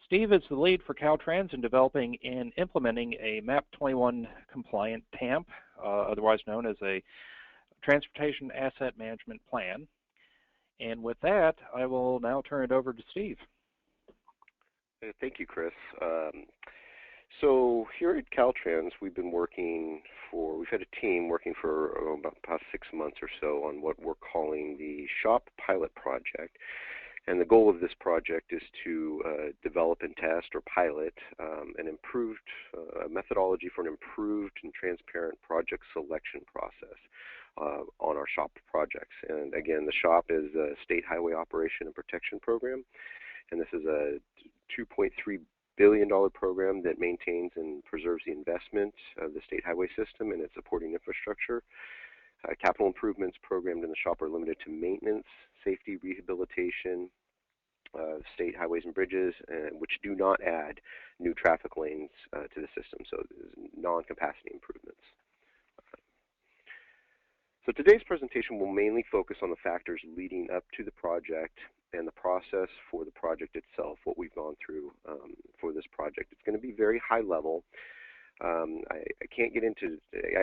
Steve is the lead for Caltrans in developing and implementing a MAP 21 compliant TAMP, otherwise known as a Transportation Asset Management Plan. And with that, I will now turn it over to Steve. Thank you, Chris. So here at Caltrans, we've had a team working for about the past 6 months or so on what we're calling the SHOP pilot project. And the goal of this project is to develop and test or pilot an improved methodology for an improved and transparent project selection process on our SHOP projects. And again, the SHOP is the State Highway Operation and Protection Program, and this is a $2.3 billion program that maintains and preserves the investment of the state highway system and its supporting infrastructure. Capital improvements programmed in the SHOP are limited to maintenance, safety, rehabilitation, state highways and bridges, which do not add new traffic lanes to the system, so non-capacity improvements. So today's presentation will mainly focus on the factors leading up to the project and the process for the project itself, what we've gone through for this project. It's going to be very high level. I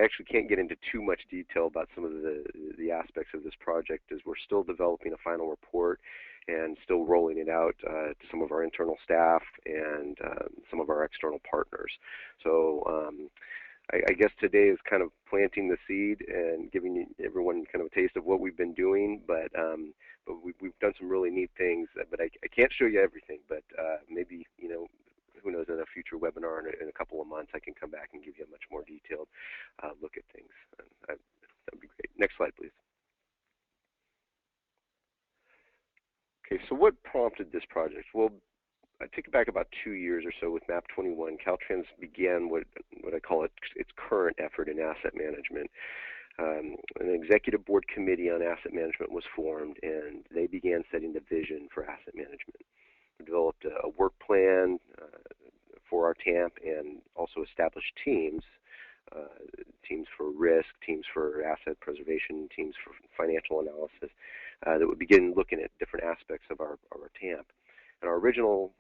actually can't get into too much detail about some of the aspects of this project, as we're still developing a final report and still rolling it out to some of our internal staff and some of our external partners. So I guess today is kind of planting the seed and giving everyone kind of a taste of what we've been doing, but we've done some really neat things. But I can't show you everything, but maybe, who knows, in a future webinar in a couple of months, I can come back and give you a much more detailed look at things. That would be great. Next slide, please. Okay, so what prompted this project? Well, I take it back about 2 years or so with MAP 21. Caltrans began what I call its current effort in asset management. An executive board committee on asset management was formed, and they began setting the vision for asset management. We developed a work plan for our TAMP and also established teams, teams for risk, teams for asset preservation, teams for financial analysis, that would begin looking at different aspects of our TAMP. And our original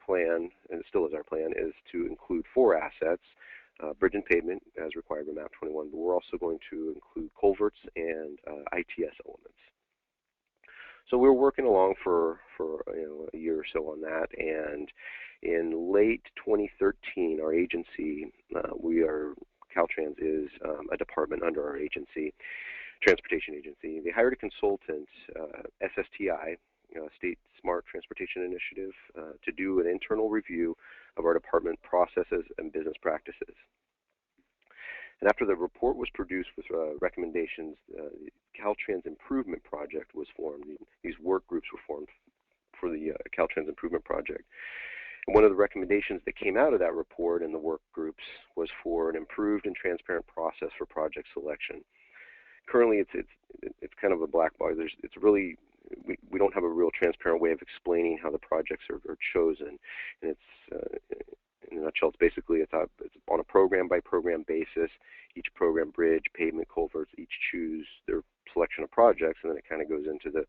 plan, and it still is our plan, is to include 4 assets, bridge and pavement as required by MAP 21, but we're also going to include culverts and ITS elements. So we were working along for a year or so on that, and in late 2013, our agency, Caltrans is a department under our agency, transportation agency. They hired a consultant, SSTI, State Smart Transportation Initiative, to do an internal review of our department processes and business practices. And after the report was produced with recommendations, the Caltrans Improvement Project was formed. These work groups were formed for the Caltrans Improvement Project. And one of the recommendations that came out of that report and the work groups was for an improved and transparent process for project selection. Currently, it's kind of a black box. We don't have a real transparent way of explaining how the projects are chosen, and it's in a nutshell, it's on a program-by-program basis. Each program, bridge, pavement, culverts, each choose their selection of projects, and then it kind of goes into the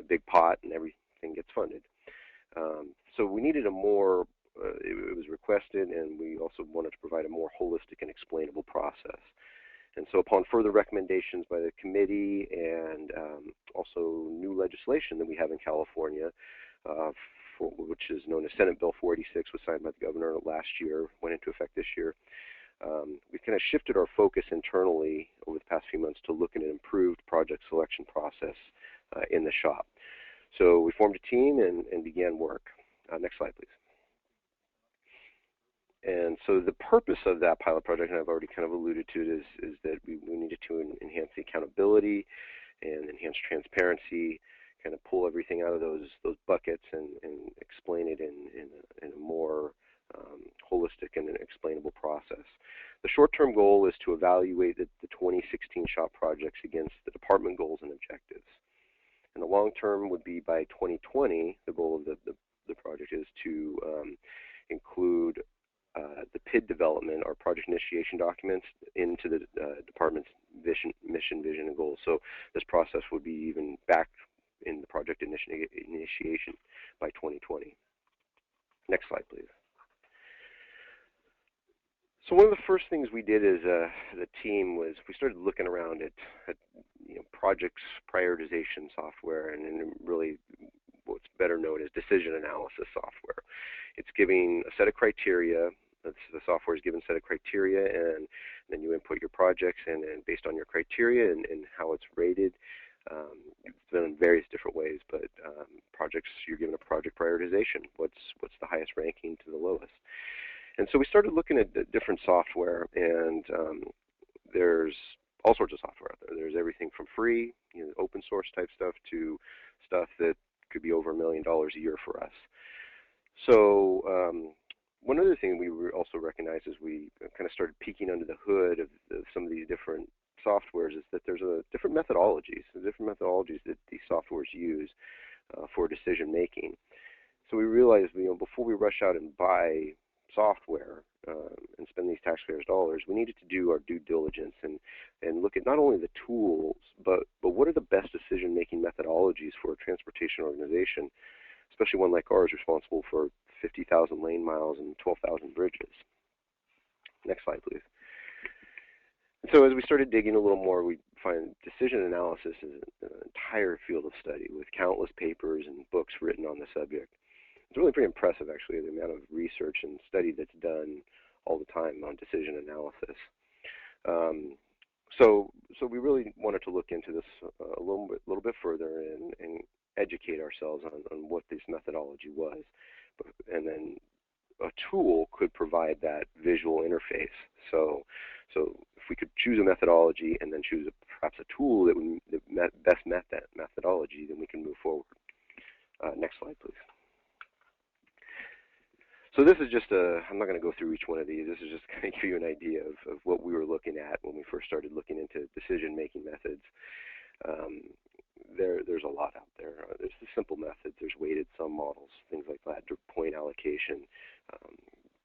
big pot, and everything gets funded. So we needed it was requested, and we also wanted to provide a more holistic and explainable process. And so upon further recommendations by the committee and also new legislation that we have in California, which is known as Senate Bill 486, was signed by the governor last year, went into effect this year. We've kind of shifted our focus internally over the past few months to look at an improved project selection process in the SHOP. So we formed a team and began work. Next slide, please. And so the purpose of that pilot project, and I've already kind of alluded to it, is that we needed to enhance the accountability and enhance transparency, kind of pull everything out of those buckets and explain it in a more holistic and an explainable process. The short-term goal is to evaluate the 2016 SHOP projects against the department goals and objectives. And the long-term would be by 2020, the goal of the project is to include the PID development, or project initiation documents, into the department's mission, vision, and goals. So this process would be even back in the project initiation by 2020. Next slide, please. So one of the first things we did as a team was we started looking around at projects prioritization software, and really what's better known as decision analysis software. It's giving a set of criteria. The software is given a set of criteria, and then you input your projects, and based on your criteria and how it's rated, it's done in various different ways. But projects, you're given a project prioritization. What's the highest ranking to the lowest? And so we started looking at the different software, and there's all sorts of software out there. There's everything from free, open source type stuff, to stuff that could be over $1 million a year for us. So one other thing we also recognized as we kind of started peeking under the hood of some of these different softwares is that there's different methodologies that these softwares use for decision making. So we realized, before we rush out and buy software and spend these taxpayers' dollars, we needed to do our due diligence and look at not only the tools, but what are the best decision-making methodologies for a transportation organization, especially one like ours responsible for 50,000 lane miles and 12,000 bridges. Next slide, please. And so as we started digging a little more, we find decision analysis is an entire field of study with countless papers and books written on the subject. It's really pretty impressive, actually, the amount of research and study that's done all the time on decision analysis. So we really wanted to look into this a little bit further and educate ourselves on what this methodology was. And then a tool could provide that visual interface. So if we could choose a methodology and then choose perhaps a tool that best met that methodology, then we can move forward. Next slide, please. So this is just I'm not going to go through each one of these. This is just kind of give you an idea of what we were looking at when we first started looking into decision-making methods. There's a lot out there. There's the simple methods. There's weighted sum models, things like that, point allocation.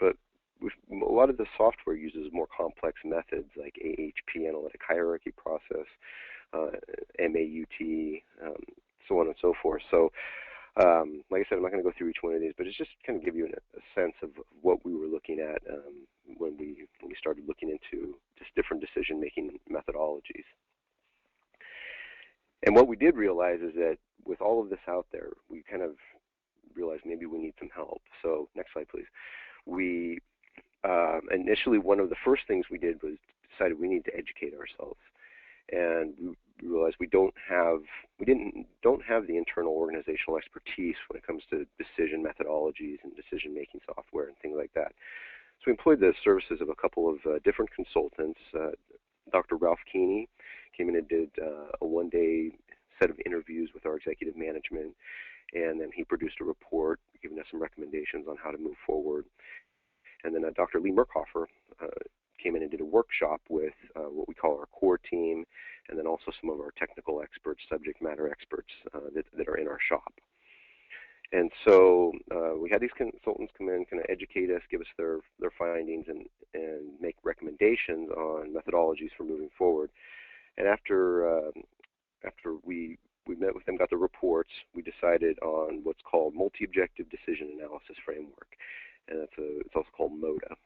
But a lot of the software uses more complex methods like AHP, analytic hierarchy process, MAUT, so on and so forth. So like I said, I'm not going to go through each one of these, but it's just kind of give you a sense of what we were looking at when we started looking into just different decision-making methodologies. And what we did realize is that with all of this out there, we kind of realized maybe we need some help. So next slide, please. We initially, one of the first things we did was decided we need to educate ourselves, and we realized we don't have the internal organizational expertise when it comes to decision methodologies and decision-making software and things like that. So we employed the services of a couple of different consultants. Dr. Ralph Keeney came in and did a one-day set of interviews with our executive management, and then he produced a report giving us some recommendations on how to move forward. And then Dr. Lee Merkhofer came in and did a workshop with what we call our core team, and then also some of our technical experts, subject matter experts that are in our shop. And so we had these consultants come in, kind of educate us, give us their findings, and make recommendations on methodologies for moving forward. And after we met with them, got the reports, we decided on what's called multi-objective decision analysis framework, and it's also called MODA.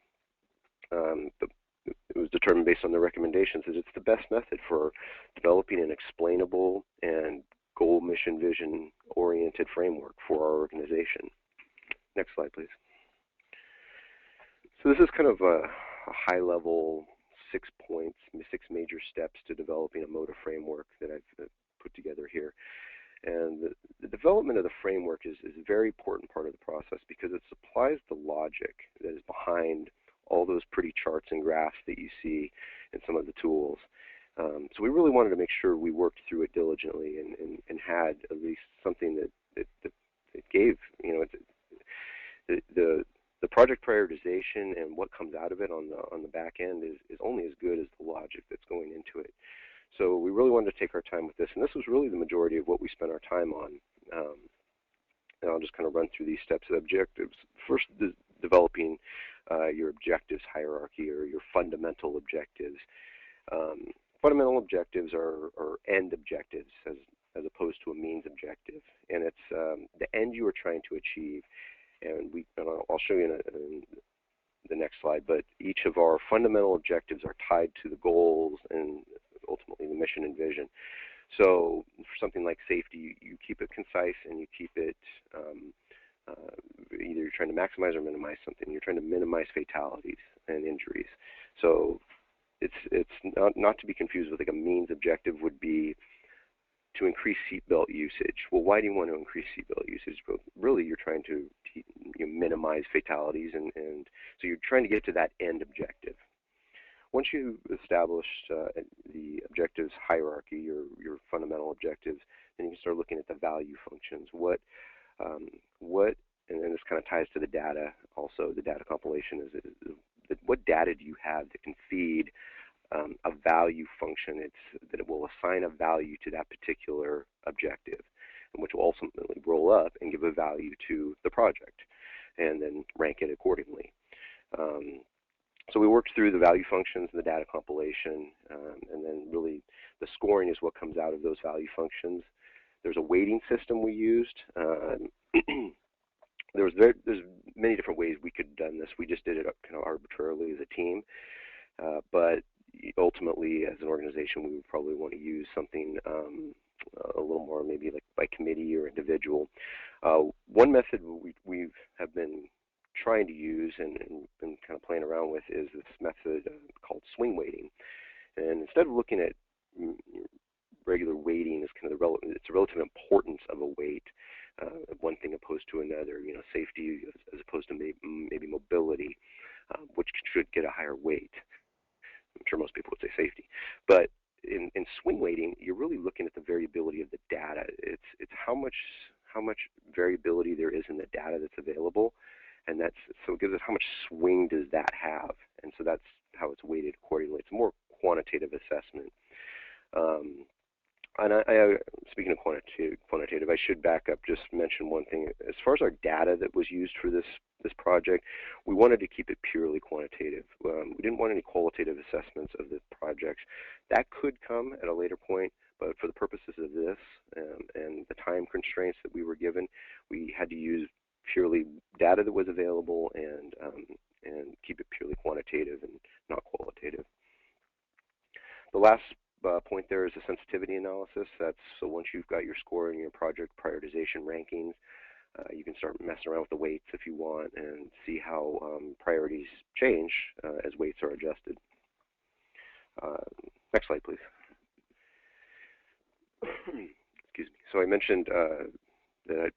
It was determined based on the recommendations that it's the best method for developing an explainable and goal, mission, vision-oriented framework for our organization. Next slide, please. So this is kind of a high-level 6 points, 6 major steps to developing a MODA framework that I've put together here. And the development of the framework is a very important part of the process because it supplies the logic that is behind all those pretty charts and graphs that you see in some of the tools. So we really wanted to make sure we worked through it diligently and had at least something that gave, the project prioritization and what comes out of it on the back end is only as good as the logic that's going into it. So we really wanted to take our time with this, and this was really the majority of what we spent our time on. And I'll just kind of run through these steps of objectives. First, developing your objectives hierarchy or your fundamental objectives. Fundamental objectives are end objectives as opposed to a means objective, and it's the end you are trying to achieve. And I'll show you in the next slide, but each of our fundamental objectives are tied to the goals and ultimately the mission and vision. So for something like safety, you keep it concise and you keep it either you're trying to maximize or minimize something. You're trying to minimize fatalities and injuries. So it's not to be confused with like a means objective would be to increase seatbelt usage. Well, why do you want to increase seatbelt usage? Well, really, you're trying to minimize fatalities, and so you're trying to get to that end objective. Once you establish the objectives hierarchy, your fundamental objectives, then you can start looking at the value functions. And this kind of ties to the data also. The data compilation is what data do you have that can feed a value function that it will assign a value to that particular objective, and which will ultimately roll up and give a value to the project, and then rank it accordingly. So we worked through the value functions and the data compilation, and then really the scoring is what comes out of those value functions. There's a weighting system we used. There's many different ways we could have done this. We just did it kind of arbitrarily as a team, but ultimately as an organization we would probably want to use something a little more maybe like by committee or individual. One method we have been trying to use and been kind of playing around with is this method called swing weighting. And instead of looking at regular weighting as kind of it's the relative importance of a weight, one thing opposed to another, safety as opposed to maybe mobility, which should get a higher weight. I'm sure most people would say safety, but in swing weighting, you're really looking at the variability of the data. It's how much variability there is in the data that's available, and so it gives us how much swing does that have, and so that's how it's weighted accordingly. It's a more quantitative assessment. And speaking of quantitative, I should back up, just mention one thing. As far as our data that was used for this project, we wanted to keep it purely quantitative. We didn't want any qualitative assessments of the projects. That could come at a later point, but for the purposes of this and the time constraints that we were given, we had to use purely data that was available and keep it purely quantitative and not qualitative. The last point there is a sensitivity analysis. That's so once you've got your scoring, your project prioritization rankings, you can start messing around with the weights if you want and see how priorities change as weights are adjusted. Next slide, please. Excuse me. So I mentioned that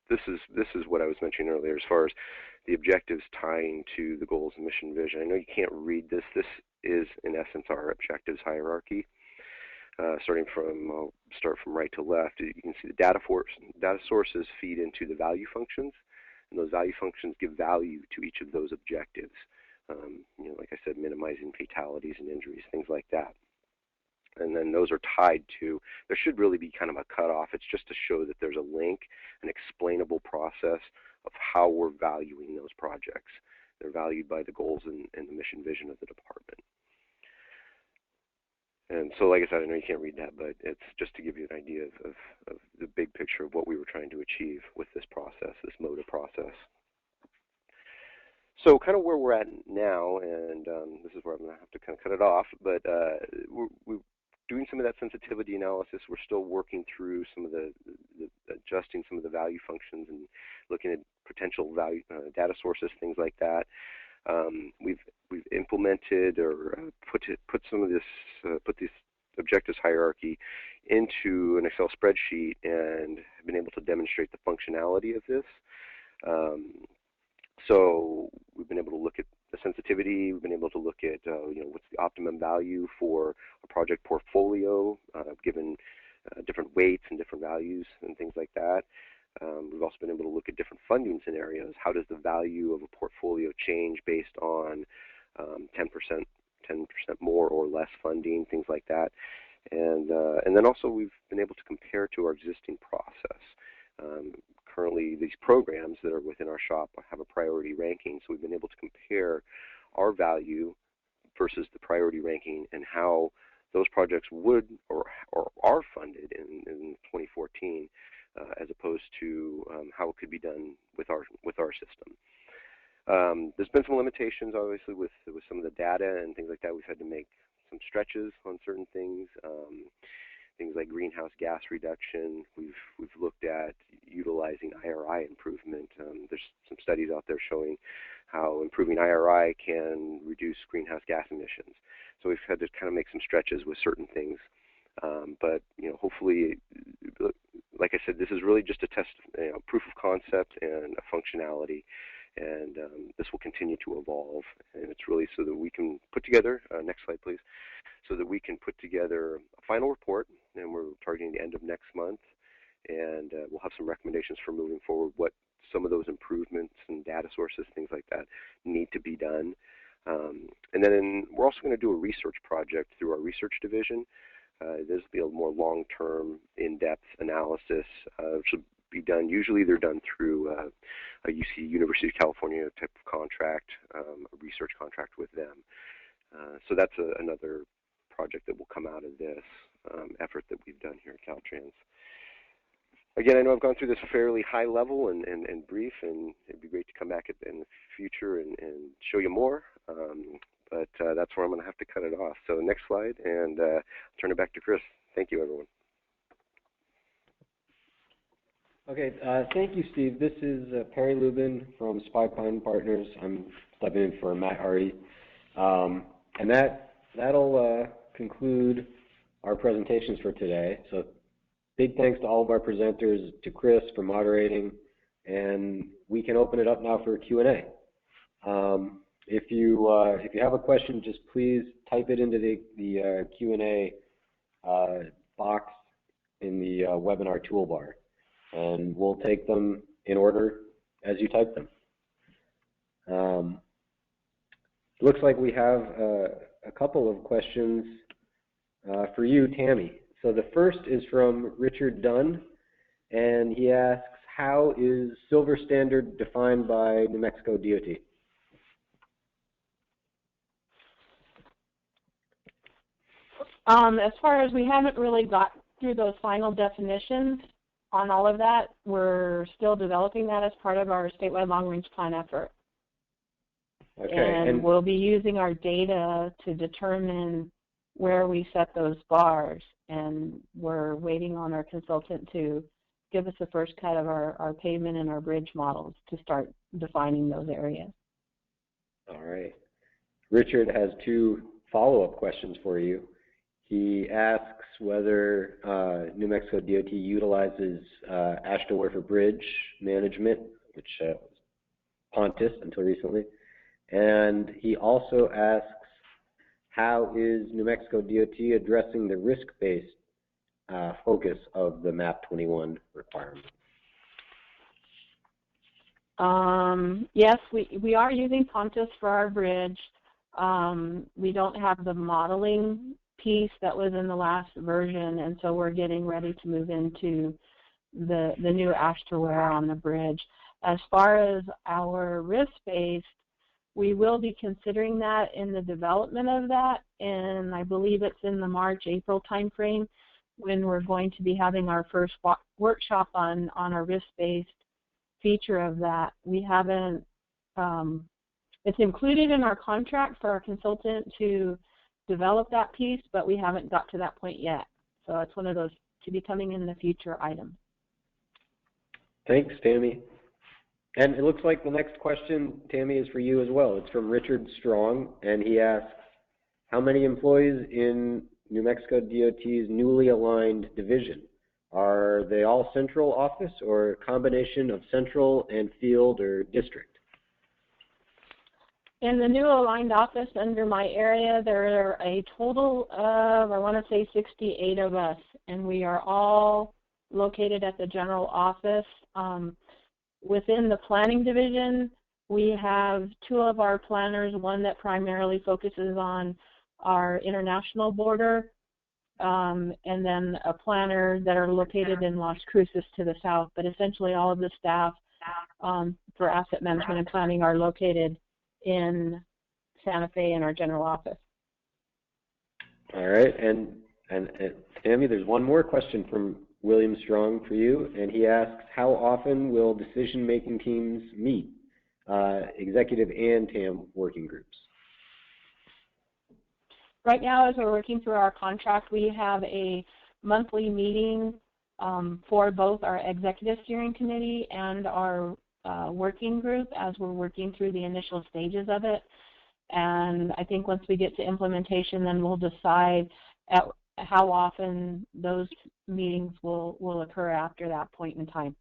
this is what I was mentioning earlier as far as the objectives tying to the goals and mission vision. I know you can't read this. This is, in essence, our objectives hierarchy. Starting from, I'll start from right to left. You can see the data sources feed into the value functions, and those value functions give value to each of those objectives. Like I said, minimizing fatalities and injuries, things like that. And then those are tied to, there should really be kind of a cutoff. It's just to show that there's a link, an explainable process of how we're valuing those projects. They're valued by the goals and the mission vision of the department. And so, like I said, I know you can't read that, but it's just to give you an idea of the big picture of what we were trying to achieve with this process, this MODA process. So kind of where we're at now, and this is where I'm going to have to kind of cut it off, but we're doing some of that sensitivity analysis. We're still working through some of the adjusting some of the value functions and looking at potential value data sources, things like that. We've implemented or put this objectives hierarchy into an Excel spreadsheet and have been able to demonstrate the functionality of this. So we've been able to look at the sensitivity. We've been able to look at what's the optimum value for a project portfolio given different weights and different values and things like that. We've also been able to look at different funding scenarios. How does the value of a portfolio change based on 10% more or less funding, things like that. And then also we've been able to compare to our existing process. currently these programs that are within our shop have a priority ranking. So we've been able to compare our value versus the priority ranking and how those projects would or are funded in 2014, as opposed to how it could be done with our system. There's been some limitations, obviously, with some of the data and things like that. We've had to make some stretches on certain things. Things like greenhouse gas reduction. We've looked at utilizing IRI improvement. There's some studies out there showing how improving IRI can reduce greenhouse gas emissions. So we've had to kind of make some stretches with certain things. But hopefully, like I said, this is really just a test, proof of concept and a functionality. And this will continue to evolve, and it's really so that we can put together, next slide please, so that we can put together a final report, and we're targeting the end of next month, and we'll have some recommendations for moving forward, what some of those improvements and data sources, things like that, need to be done. And then we're also going to do a research project through our research division. This will be a more long-term, in-depth analysis, which will be done. Usually they're done through a UC, University of California type of contract, a research contract with them. So that's another project that will come out of this effort that we've done here at Caltrans. Again, I know I've gone through this fairly high level and brief, and it'd be great to come back in the future and show you more. But that's where I'm going to have to cut it off. So next slide, and turn it back to Chris. Thank you, everyone. Okay, thank you, Steve. This is Perry Lubin from Spy Pine Partners. I'm stepping in for Matt Hardy. And that'll conclude our presentations for today. So big thanks to all of our presenters, to Chris for moderating, and we can open it up now for Q&A. If you have a question, just please type it into the Q&A box in the webinar toolbar, and we'll take them in order as you type them. Looks like we have a couple of questions for you, Tammy. So the first is from Richard Dunn, and he asks, how is silver standard defined by New Mexico DOT? As far as we haven't really got through those final definitions on all of that, we're still developing that as part of our statewide long-range plan effort. Okay. And we'll be using our data to determine where we set those bars, and we're waiting on our consultant to give us the first cut of our pavement and our bridge models to start defining those areas. All right. Richard has two follow-up questions for you. He asks whether New Mexico DOT utilizes Ashton-Werfer Bridge management, which was Pontus until recently. And he also asks, how is New Mexico DOT addressing the risk-based focus of the MAP 21 requirement? Yes, we are using Pontus for our bridge. We don't have the modeling piece that was in the last version, and so we're getting ready to move into the new Ashton-Werfer on the bridge. As far as our risk-based, we will be considering that in the development of that, and I believe it's in the March-April timeframe when we're going to be having our first workshop on our risk-based feature of that. We haven't, it's included in our contract for our consultant to develop that piece, but we haven't got to that point yet. So it's one of those to be coming in the future items. Thanks, Tammy. And it looks like the next question, Tammy, is for you as well. It's from Richard Strong, and he asks, how many employees in New Mexico DOT's newly aligned division? Are they all central office or a combination of central and field or district? In the new aligned office under my area, there are a total of, I want to say 68 of us, and we are all located at the general office. Within the planning division, we have two of our planners, one that primarily focuses on our international border and then a planner that are located in Las Cruces to the south. But essentially all of the staff for asset management and planning are located in Santa Fe in our general office. All right, and Tammy, there's one more question from William Strong for you, and he asks, how often will decision-making teams meet, executive and TAM working groups? Right now, as we're working through our contract, we have a monthly meeting for both our executive steering committee and our working group as we're working through the initial stages of it. And I think once we get to implementation, then we'll decide at how often those meetings will occur after that point in time.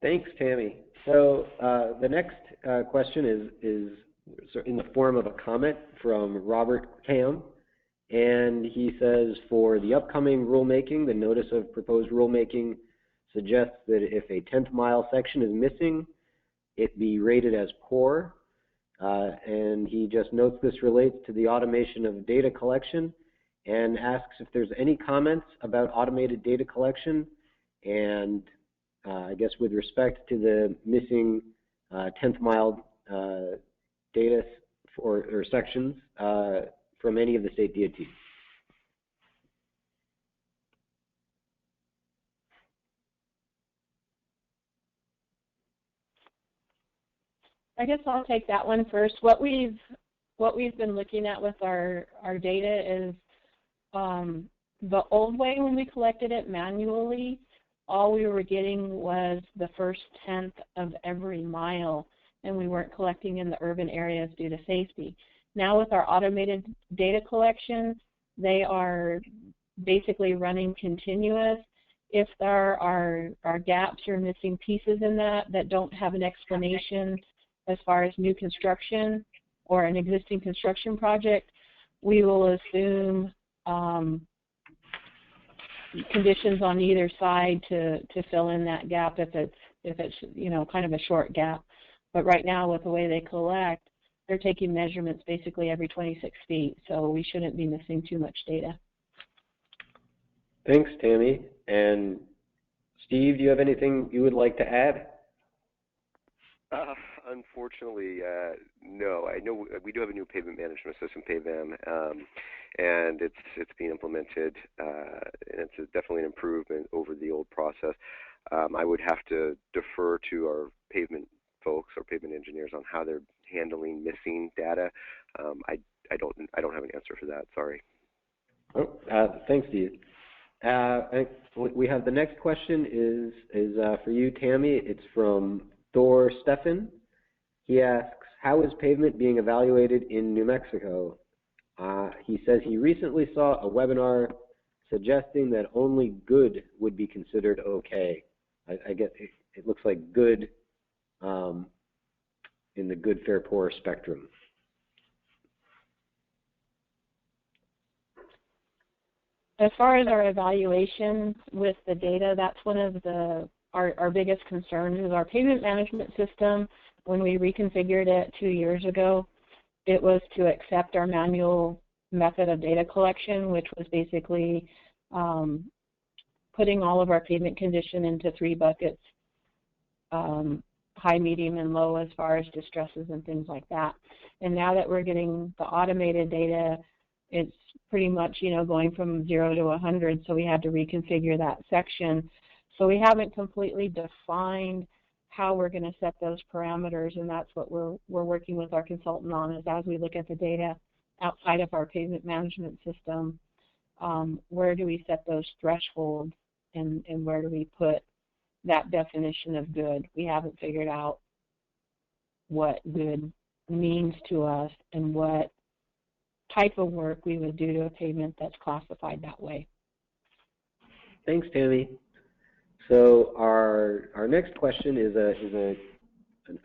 Thanks, Tammy. So the next question is in the form of a comment from Robert Ham, and he says, for the upcoming rulemaking, the notice of proposed rulemaking suggests that if a 10th mile section is missing, it be rated as poor. And he just notes this relates to the automation of data collection and asks if there's any comments about automated data collection and I guess with respect to the missing 10th mile data or sections from any of the state DOTs. I guess I'll take that one first. What we've been looking at with our data is the old way when we collected it manually, all we were getting was the first 10th of every mile, and we weren't collecting in the urban areas due to safety. Now with our automated data collection, they are basically running continuous. If there are gaps or missing pieces in that don't have an explanation as far as new construction or an existing construction project, we will assume conditions on either side to fill in that gap if it's kind of a short gap. But right now with the way they collect, they're taking measurements basically every 26 feet, so we shouldn't be missing too much data. Thanks, Tammy. And Steve, do you have anything you would like to add? Unfortunately, no. I know we do have a new pavement management system, PAVM, and it's being implemented, and it's definitely an improvement over the old process. I would have to defer to our pavement folks or pavement engineers on how they're handling missing data. I don't have an answer for that. Sorry. Oh, thanks, Steve. We have the next question is for you, Tammy. It's from Thor Steffen. He asks, how is pavement being evaluated in New Mexico? He says he recently saw a webinar suggesting that only good would be considered okay. I get it looks like good in the good, fair, poor spectrum. As far as our evaluation with the data, that's one of our biggest concerns is our pavement management system. When we reconfigured it 2 years ago, it was to accept our manual method of data collection, which was basically putting all of our pavement condition into 3 buckets, high, medium, and low as far as distresses and things like that. And now that we're getting the automated data, it's pretty much, going from 0 to 100, so we had to reconfigure that section. So we haven't completely defined how we're going to set those parameters, and that's what we're working with our consultant on, is as we look at the data outside of our pavement management system, where do we set those thresholds and where do we put that definition of good? We haven't figured out what good means to us and what type of work we would do to a pavement that's classified that way. Thanks, Tammy. So our next question is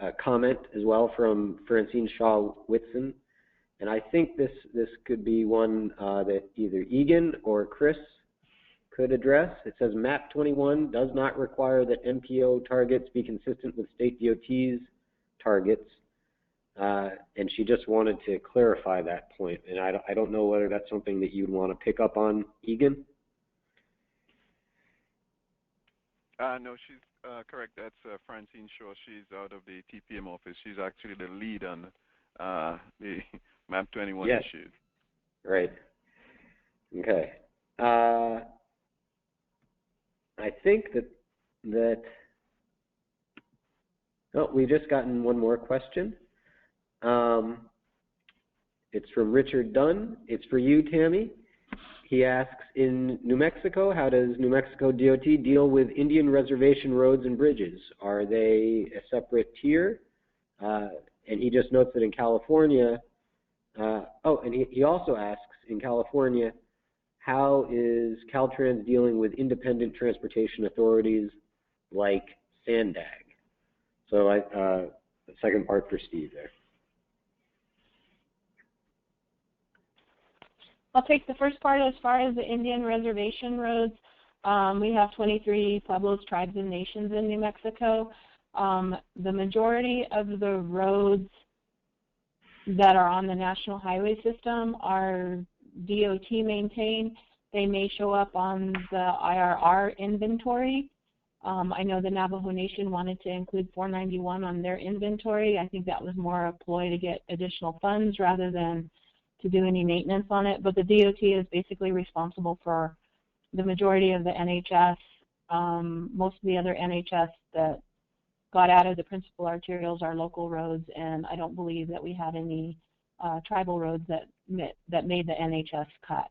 a comment as well from Francine Shaw Whitson, and I think this could be one that either Egan or Chris could address. It says MAP 21 does not require that MPO targets be consistent with state DOT's targets. and she just wanted to clarify that point. And I don't know whether that's something that you'd want to pick up on, Egan. No, she's correct. That's Francine Shaw. She's out of the TPM office. She's actually the lead on the MAP 21 yes. issues. Right. Okay. I think that oh, we've just gotten one more question. It's from Richard Dunn. It's for you, Tammy. He asks, in New Mexico, how does New Mexico DOT deal with Indian reservation roads and bridges? Are they a separate tier? And he just notes that in California, and he also asks, in California, how is Caltrans dealing with independent transportation authorities like Sandag? So the second part for Steve there. I'll take the first part. As far as the Indian reservation roads, we have 23 pueblos, tribes, and nations in New Mexico. The majority of the roads that are on the national highway system are DOT maintained. They may show up on the IRR inventory. I know the Navajo Nation wanted to include 491 on their inventory. I think that was more a ploy to get additional funds rather than to do any maintenance on it. But the DOT is basically responsible for the majority of the NHS. Most of the other NHS that got out of the principal arterials are local roads, and I don't believe that we had any tribal roads that made the NHS cut.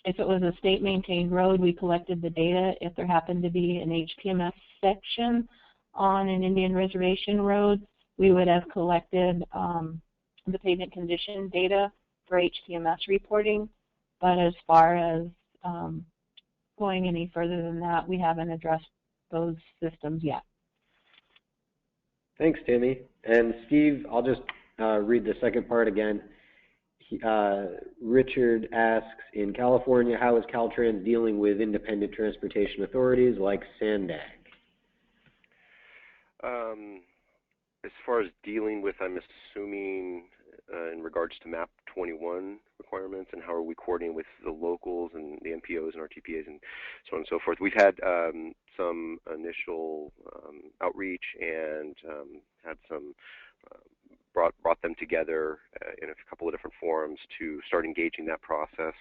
If it was a state-maintained road, we collected the data. If there happened to be an HPMS section on an Indian reservation road, we would have collected the pavement condition data for HPMS reporting. But as far as going any further than that, we haven't addressed those systems yet. Thanks, Tammy. And Steve, I'll just read the second part again. Richard asks, in California, how is Caltrans dealing with independent transportation authorities like Sandag? As far as dealing with, I'm assuming in regards to MAP 21 requirements and how are we coordinating with the locals and the MPOs and RTPAs and so on and so forth. We've had some initial outreach and had some brought them together in a couple of different forums to start engaging that process.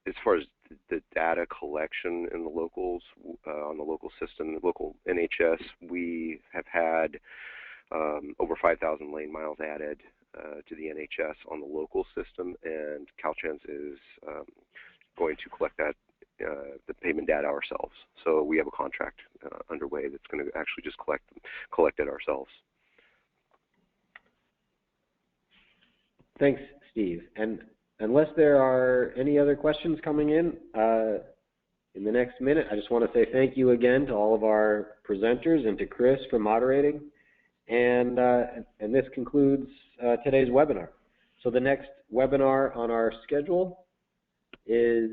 As far as the data collection in the locals, on the local system, the local NHS, we have had over 5,000 lane miles added to the NHS on the local system, and Caltrans is going to collect that the payment data ourselves. So we have a contract underway that's going to actually just collect it ourselves. Thanks, Steve. And unless there are any other questions coming in the next minute, I just want to say thank you again to all of our presenters and to Chris for moderating. And this concludes today's webinar. So the next webinar on our schedule is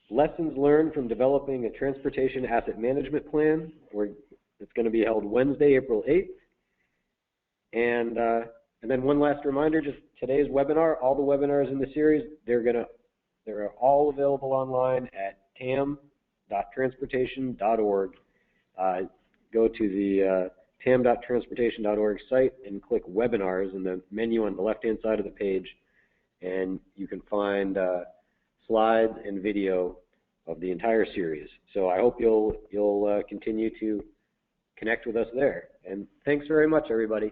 Lessons Learned from Developing a Transportation Asset Management Plan. It's going to be held Wednesday, April 8th. And then one last reminder, just today's webinar, all the webinars in the series, they're all available online at tam.transportation.org. Go to the tam.transportation.org site and click webinars in the menu on the left-hand side of the page, and you can find slides and video of the entire series. So I hope you'll continue to connect with us there. And thanks very much, everybody.